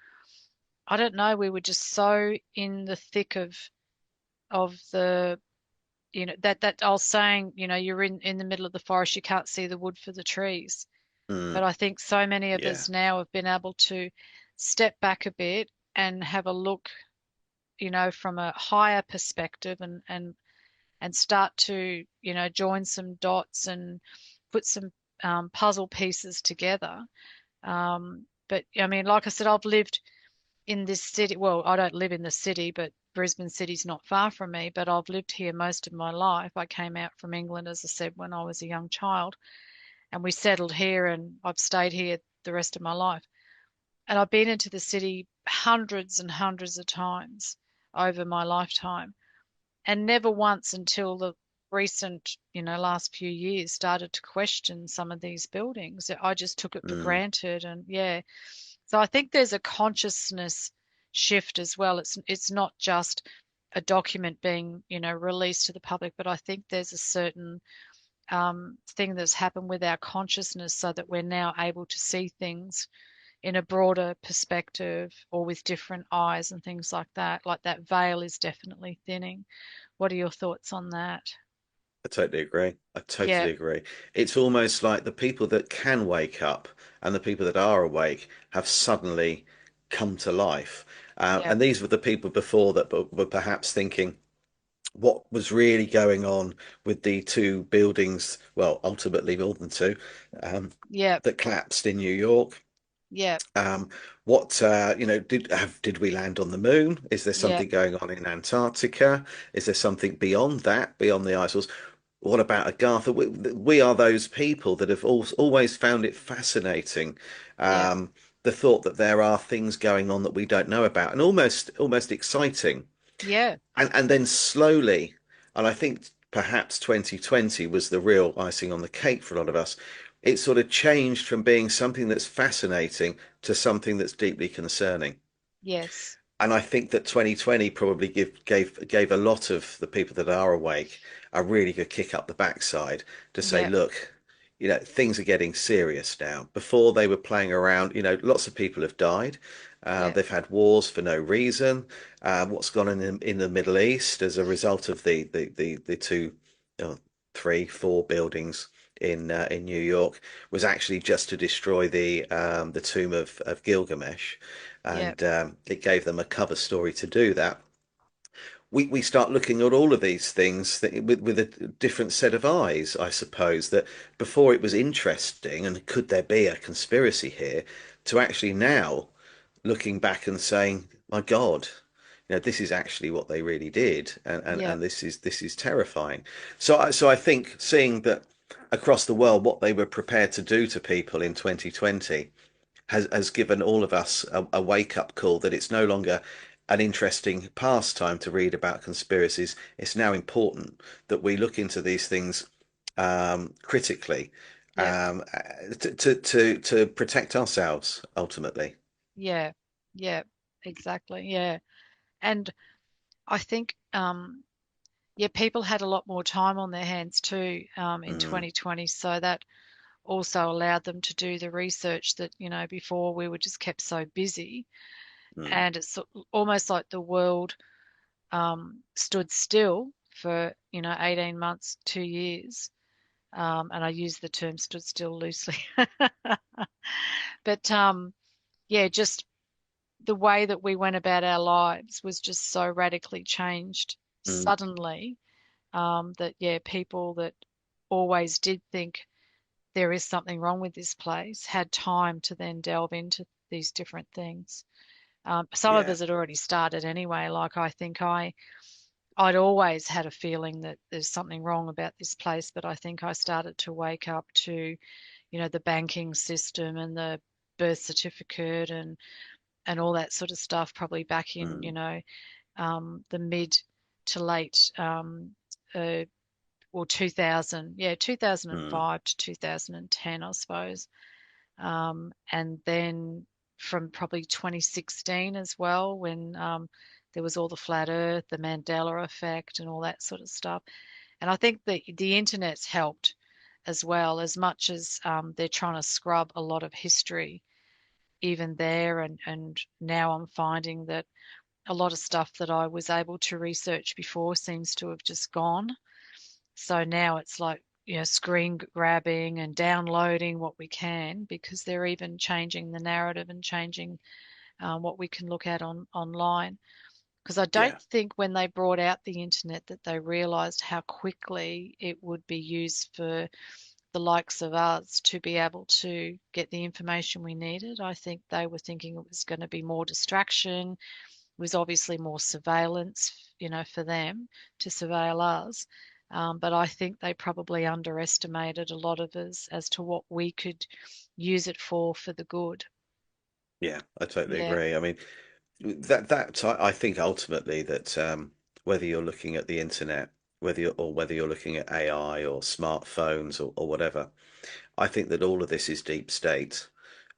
A: I don't know, we were just so in the thick of the that I was saying, you're in the middle of the forest, you can't see the wood for the trees.
B: Mm,
A: But I think so many of
B: yeah.
A: us now have been able to step back a bit and have a look, from a higher perspective and start to, join some dots and put some puzzle pieces together. But I mean, like I said, I've lived in this city. Well, I don't live in the city, but Brisbane City's not far from me. But I've lived here most of my life. I came out from England, as I said, when I was a young child, and we settled here, and I've stayed here the rest of my life. And I've been into the city hundreds and hundreds of times over my lifetime, and never once until the recent, last few years started to question some of these buildings. I just took it for
B: Mm,
A: granted, and yeah. So I think there's a consciousness shift as well. It's not just a document being, released to the public, but I think there's a certain thing that's happened with our consciousness so that we're now able to see things in a broader perspective or with different eyes and things like that. Like that veil is definitely thinning. What are your thoughts on that?
B: I totally agree. I
A: Yeah,
B: totally agree. It's almost like the people that can wake up and the people that are awake have suddenly come to life.
A: yeah,
B: And these were the people before that were perhaps thinking, what was really going on with the two buildings, well, ultimately more than two, um,
A: yeah,
B: that collapsed in New York.
A: yeah,
B: What did we land on the moon? Is there
A: yeah,
B: something going on in Antarctica? Is there something beyond that, beyond the ice? What about Agartha? We are those people that have always found it fascinating,
A: yeah,
B: the thought that there are things going on that we don't know about, and almost exciting.
A: yeah,
B: And then slowly, and I think perhaps 2020 was the real icing on the cake for a lot of us. It sort of changed from being something that's fascinating to something that's deeply concerning.
A: yes,
B: And I think that 2020 probably gave a lot of the people that are awake a really good kick up the backside to say,
A: yeah,
B: look, things are getting serious now. Before they were playing around, lots of people have died.
A: yeah,
B: They've had wars for no reason. What's gone on in the Middle East as a result of the two, oh, three, four buildings in New York was actually just to destroy the tomb of Gilgamesh,
A: yeah,
B: and it gave them a cover story to do that. We start looking at all of these things with a different set of eyes, I suppose. That before it was interesting, and could there be a conspiracy here? To actually now looking back and saying, "My God, this is actually what they really did, and
A: yeah,
B: this is terrifying." So I think seeing that across the world what they were prepared to do to people in 2020 has given all of us a wake up call that it's no longer an interesting pastime to read about conspiracies. It's now important that we look into these things critically,
A: yeah,
B: to protect ourselves ultimately.
A: yeah, yeah, exactly. Yeah. And I think, yeah, people had a lot more time on their hands too, in
B: Mm,
A: 2020. So that also allowed them to do the research that, before we were just kept so busy.
B: mm,
A: And it's almost like the world stood still for 18 months, 2 years, and I use the term stood still loosely. But yeah, just the way that we went about our lives was just so radically changed
B: mm,
A: suddenly, that yeah, people that always did think there is something wrong with this place had time to then delve into these different things. Some of
B: yeah,
A: us had already started anyway. Like I think I'd always had a feeling that there's something wrong about this place, but I think I started to wake up to, the banking system and the birth certificate and all that sort of stuff probably back in,
B: mm,
A: the mid to late uh, or 2000, yeah,
B: mm,
A: 2005 to 2010, I suppose. And then from probably 2016 as well, when there was all the flat earth, the Mandela effect, and all that sort of stuff. And I think the internet's helped as well, as much as they're trying to scrub a lot of history even there. And now I'm finding that a lot of stuff that I was able to research before seems to have just gone. So now it's like, screen grabbing and downloading what we can because they're even changing the narrative and changing what we can look at online. Because I don't
B: yeah,
A: think when they brought out the internet that they realized how quickly it would be used for the likes of us to be able to get the information we needed. I think they were thinking it was going to be more distraction, was obviously more surveillance, for them to surveil us. But I think they probably underestimated a lot of us as to what we could use it for the good.
B: yeah. I totally
A: Yeah,
B: agree. I mean, that I think ultimately that whether you're looking at the internet whether you're looking at AI or smartphones or whatever. I think that all of this is deep state.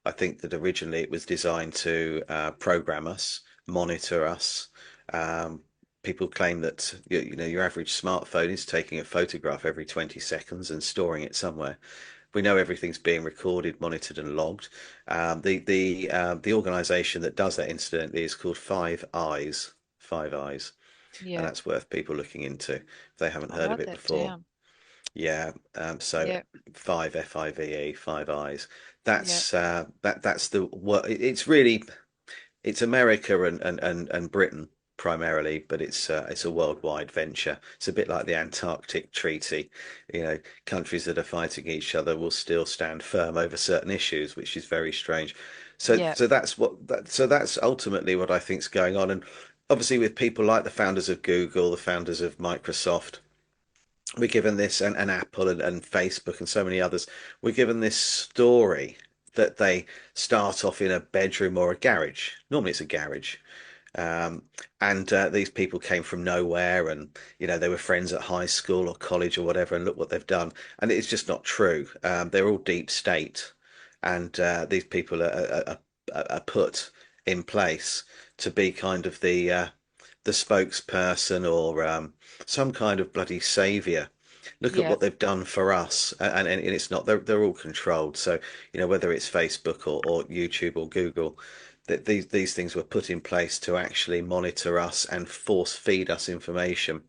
B: I think that originally it was designed to program us, monitor us. Um, People claim that you know your average smartphone is taking a photograph every 20 seconds and storing it somewhere. We know everything's being recorded, monitored, and logged. The organisation that does that, incidentally, is called Five Eyes. Five Eyes, and
A: Yeah.
B: that's worth people looking into if they haven't
A: I'll
B: heard of
A: write
B: it
A: that
B: before.
A: down.
B: Yeah, so
A: Yeah.
B: five FIVE, Five Eyes.
A: Yeah.
B: That's the what it's really it's America and Britain primarily, but it's a worldwide venture. It's a bit like the Antarctic Treaty. You know, countries that are fighting each other will still stand firm over certain issues, which is very strange.
A: Yeah.
B: So that's ultimately what I think's going on. And obviously with people like the founders of Google, the founders of Microsoft, we're given this and Apple and Facebook and so many others, we're given this story that they start off in a bedroom or a garage. Normally it's a garage. Um, and these people came from nowhere and, you know, they were friends at high school or college or whatever, and look what they've done. And it's just not true. They're all deep state. And these people are put in place to be kind of the spokesperson or some kind of bloody savior. Look at
A: Yeah.
B: what they've done for us, and it's not they're all controlled. So you know whether it's Facebook or YouTube or Google, that these things were put in place to actually monitor us and force feed us information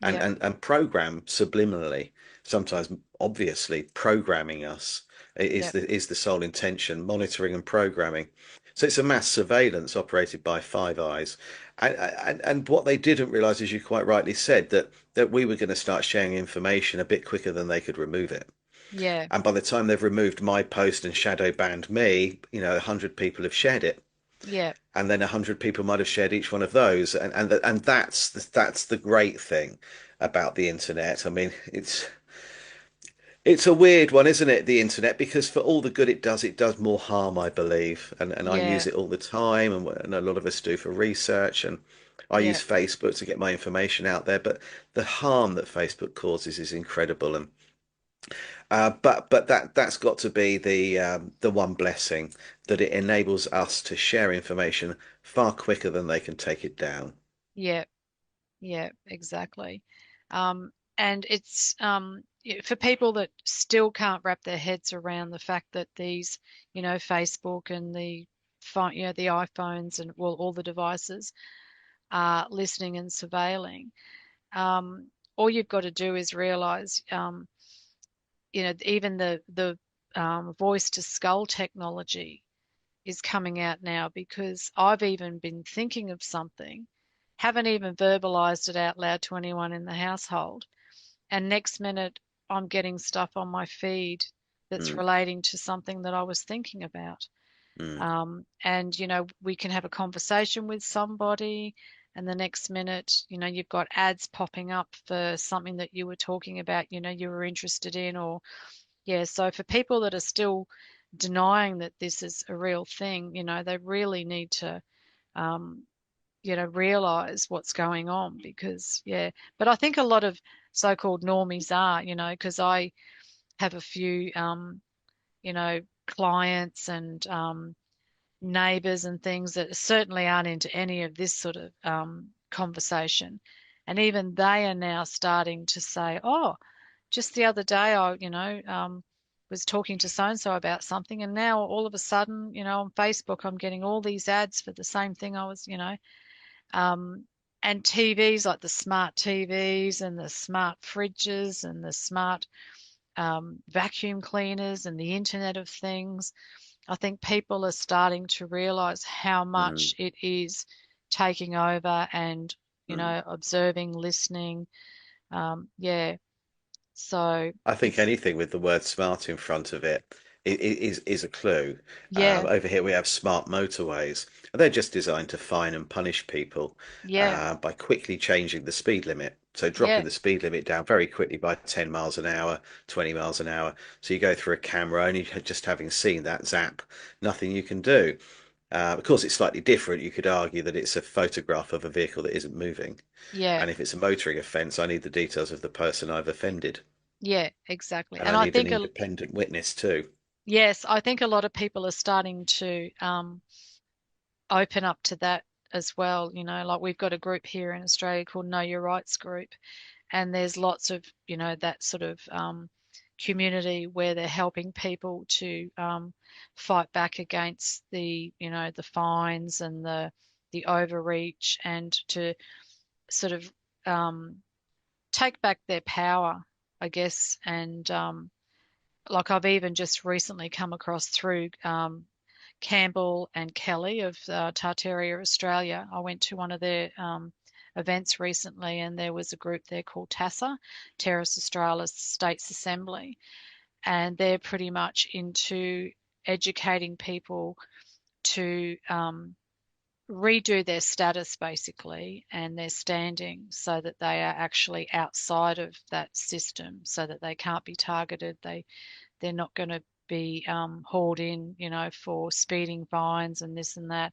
A: Yeah.
B: and program subliminally, sometimes obviously programming us
A: Yeah.
B: is the sole intention, monitoring and programming. So it's a mass surveillance operated by Five Eyes. And what they didn't realize, as you quite rightly said, that we were going to start sharing information a bit quicker than they could remove it.
A: Yeah.
B: And by the time they've removed my post and shadow banned me, you know, 100 people have shared it,
A: Yeah.
B: and then 100 people might have shared each one of those, and that's the great thing about the internet. I mean, it's a weird one, isn't it, the internet? Because for all the good it does more harm, I believe. And I use
A: Yeah.
B: it all the time, and a lot of us do for research. And I
A: Yeah.
B: use Facebook to get my information out there. But the harm that Facebook causes is incredible. And but that's got to be the one blessing that it enables us to share information far quicker than they can take it down.
A: Yeah. Yeah, exactly. And it's for people that still can't wrap their heads around the fact that these, Facebook and the phone, the iPhones and well, all the devices are listening and surveilling. All you've got to do is realize, even the voice to skull technology is coming out now because I've even been thinking of something, haven't even verbalized it out loud to anyone in the household. And next minute, I'm getting stuff on my feed that's
B: Mm,
A: relating to something that I was thinking about.
B: mm,
A: And, we can have a conversation with somebody, and the next minute, you've got ads popping up for something that you were talking about, you were interested in, or yeah, so for people that are still denying that this is a real thing, they really need to, um, realize what's going on because, yeah. But I think a lot of so-called normies are, because I have a few, clients and neighbors and things that certainly aren't into any of this sort of conversation. And even they are now starting to say, oh, just the other day, was talking to so and so about something, and now all of a sudden, on Facebook, I'm getting all these ads for the same thing I was, um, and TVs like the smart TVs and the smart fridges and the smart vacuum cleaners and the Internet of Things. I think people are starting to realize how
B: mm,
A: much it is taking over and,
B: mm.
A: observing, listening. Yeah. So
B: I think
A: it's,
B: anything with the word smart in front of it is a clue.
A: yeah,
B: Over here we have smart motorways. They're just designed to fine and punish people
A: yeah,
B: by quickly changing the speed limit. So dropping
A: yeah,
B: the speed limit down very quickly by 10 miles an hour, 20 miles an hour. So you go through a camera, only just having seen that zap, nothing you can do. Of course, it's slightly different. You could argue that it's a photograph of a vehicle that isn't moving.
A: Yeah,
B: And if it's a motoring offence, I need the details of the person I've offended.
A: yeah, exactly.
B: And
A: And
B: I
A: I
B: need an
A: think
B: independent witness too.
A: yes, I think a lot of people are starting to open up to that as well. Like we've got a group here in Australia called Know Your Rights Group, and there's lots of, that sort of community where they're helping people to fight back against the fines and the overreach, and to sort of um, take back their power, I guess. And like I've even just recently come across through Campbell and Kelly of Tartaria, Australia. I went to one of their events recently, and there was a group there called TASA, Terrace Australis States Assembly, and they're pretty much into educating people to redo their status basically and their standing so that they are actually outside of that system, so that they can't be targeted. They're not going to be hauled in, for speeding fines and this and that.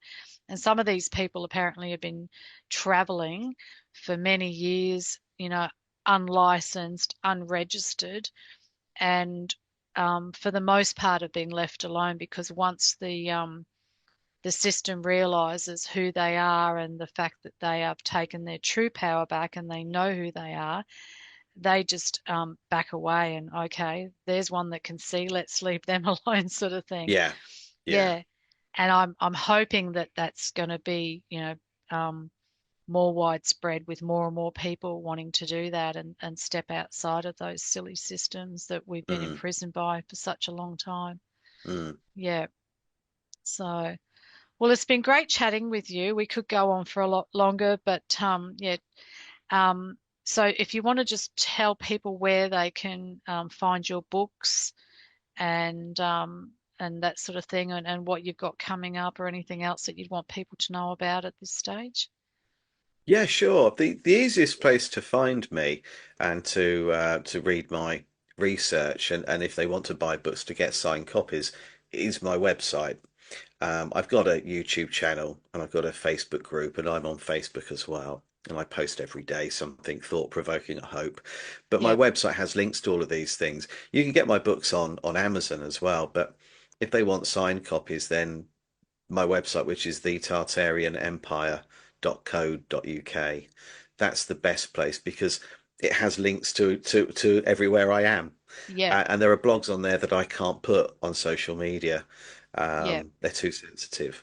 A: And some of these people apparently have been traveling for many years, unlicensed, unregistered, and for the most part have been left alone, because once the system realizes who they are and the fact that they have taken their true power back and they know who they are, they just back away and, okay, there's one that can see, let's leave them alone, sort of thing.
B: Yeah, yeah.
A: Yeah, and I'm hoping that that's going to be, um, more widespread, with more and more people wanting to do that and step outside of those silly systems that we've been
B: Mm,
A: imprisoned by for such a long time.
B: mm.
A: Yeah. So, well, it's been great chatting with you. We could go on for a lot longer, but yeah. Um, so if you want to just tell people where they can find your books and that sort of thing, and what you've got coming up, or anything else that you'd want people to know about at this stage.
B: Yeah, sure. The easiest place to find me and to read my research and if they want to buy books to get signed copies is my website. I've got a YouTube channel and I've got a Facebook group and I'm on Facebook as well. And I post every day something thought-provoking, I hope. But my
A: Yep,
B: website has links to all of these things. You can get my books on Amazon as well, but if they want signed copies, then my website, which is thetartarianempire.co.uk. That's the best place because it has links to everywhere I am.
A: yep,
B: And there are blogs on there that I can't put on social media.
A: yep,
B: They're too sensitive.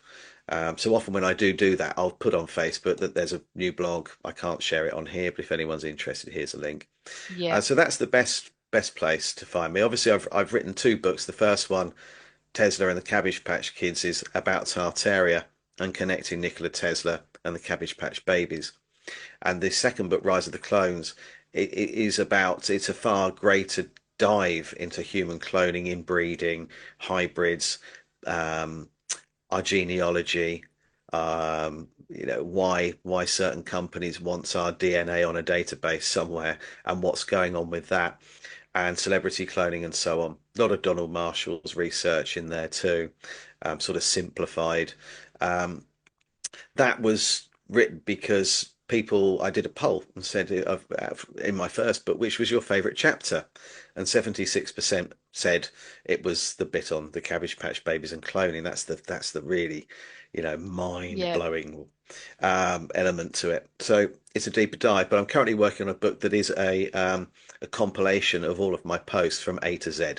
B: So often when I do that, I'll put on Facebook that there's a new blog. I can't share it on here, but if anyone's interested, here's a link.
A: yep.
B: So that's the best place to find me. Obviously, I've written two books. The first one, Tesla and the Cabbage Patch Kids, is about Tartaria and connecting Nikola Tesla and the Cabbage Patch Babies. And the second book, Rise of the Clones, it is about, it's a far greater dive into human cloning, inbreeding, hybrids, um, our genealogy, why certain companies want our DNA on a database somewhere and what's going on with that, and celebrity cloning and so on. A lot of Donald Marshall's research in there too, sort of simplified. Um, that was written because people, I did a poll and said in my first book, which was your favorite chapter? And 76% said it was the bit on the Cabbage Patch Babies and cloning. That's the really, mind
A: Yep.
B: blowing element to it. So it's a deeper dive, but I'm currently working on a book that is a compilation of all of my posts from A to Z.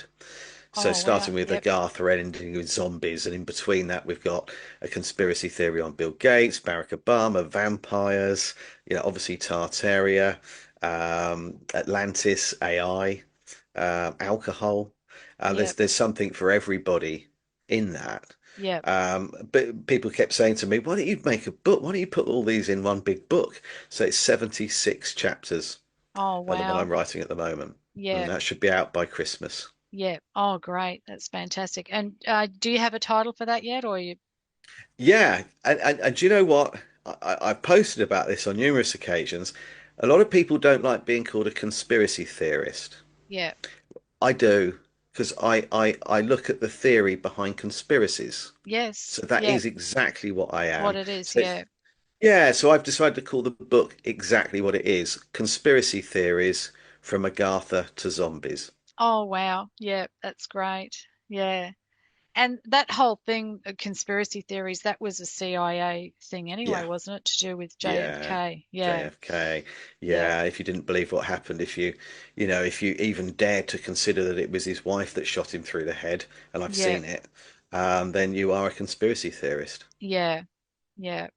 B: So
A: Oh, wow.
B: starting with
A: Yep,
B: Agartha and ending with zombies, and in between that we've got a conspiracy theory on Bill Gates, Barack Obama, vampires, obviously Tartaria, Atlantis, AI, alcohol. There's
A: yep,
B: there's something for everybody in that.
A: yep.
B: But people kept saying to me, "Why don't you make a book? Why don't you put all these in one big book?" So it's 76 chapters,
A: Oh,
B: the one
A: wow.
B: I'm writing at the moment, and
A: Yep,
B: that should be out by Christmas.
A: yep. Oh, great. That's fantastic. And do you have a title for that yet, or you?
B: Yeah, and do you know what? I've posted about this on numerous occasions. A lot of people don't like being called a conspiracy theorist.
A: Yeah,
B: I do, because I look at the theory behind conspiracies.
A: Yes.
B: So that
A: Yeah.
B: is exactly what I
A: What
B: am.
A: it is.
B: So
A: Yeah.
B: yeah, so I've decided to call the book exactly what it is: conspiracy theories from Agatha to zombies.
A: Oh, wow. Yeah, that's great. Yeah. And that whole thing, conspiracy theories, that was a CIA thing anyway,
B: Yeah.
A: wasn't it? To do with
B: Yeah,
A: JFK. Yeah.
B: JFK.
A: Yeah.
B: Yeah, if you didn't believe what happened, if you even dared to consider that it was his wife that shot him through the head, and I've
A: Yeah.
B: seen it, then you are a conspiracy theorist.
A: Yeah. Yeah.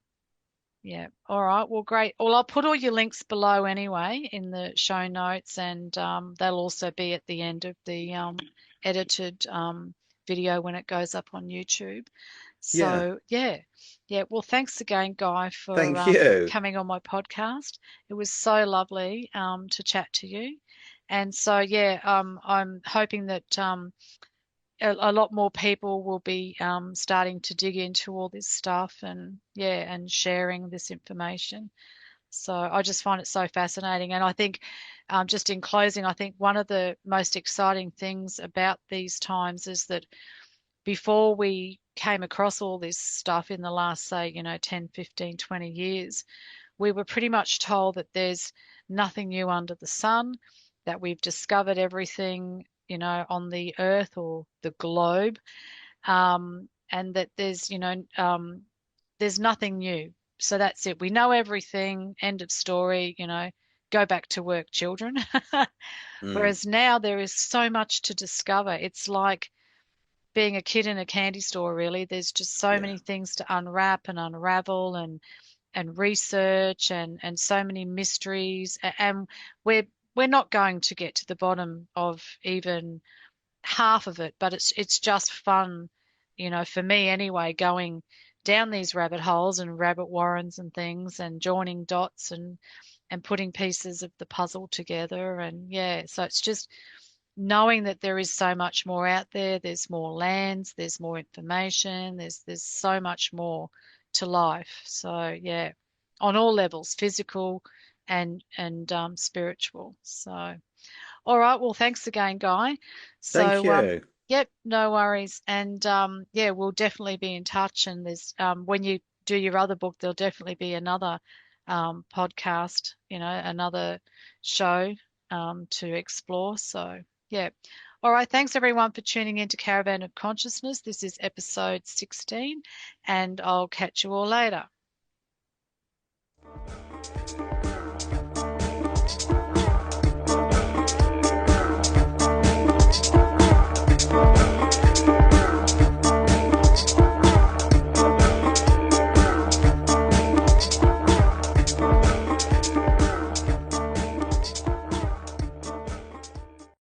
A: Yeah. All right. Well, great. Well, I'll put all your links below anyway in the show notes, and they'll also be at the end of the edited video when it goes up on YouTube.
B: Yeah,
A: So, yeah. Yeah. Well, thanks again, Guy, for
B: thank you.
A: coming on my podcast. It was so lovely to chat to you. And so, yeah, I'm hoping that a lot more people will be starting to dig into all this stuff and yeah, and sharing this information. So I just find it so fascinating. And I think, just in closing, I think one of the most exciting things about these times is that before we came across all this stuff in the last, say, 10, 15, 20 years, we were pretty much told that there's nothing new under the sun, that we've discovered everything, on the earth or the globe, and that there's nothing new. So that's it. We know everything. End of story. Go back to work, children.
B: Mm,
A: Whereas now there is so much to discover. It's like being a kid in a candy store, really. There's just so
B: yeah,
A: many things to unwrap and unravel and research and so many mysteries. And we're not going to get to the bottom of even half of it, but it's just fun, for me anyway, going down these rabbit holes and rabbit warrens and things and joining dots and putting pieces of the puzzle together. And yeah, so it's just knowing that there is so much more out there. There's more lands, there's more information, there's so much more to life. So yeah, on all levels, physical and spiritual. So all right. Well, thanks again, Guy.
B: thank
A: So,
B: you.
A: yep, no worries. And yeah, we'll definitely be in touch. And there's when you do your other book, there'll definitely be another podcast, another show to explore. So, yeah. All right. Thanks everyone for tuning in to Caravan of Consciousness. This is episode 16, and I'll catch you all later.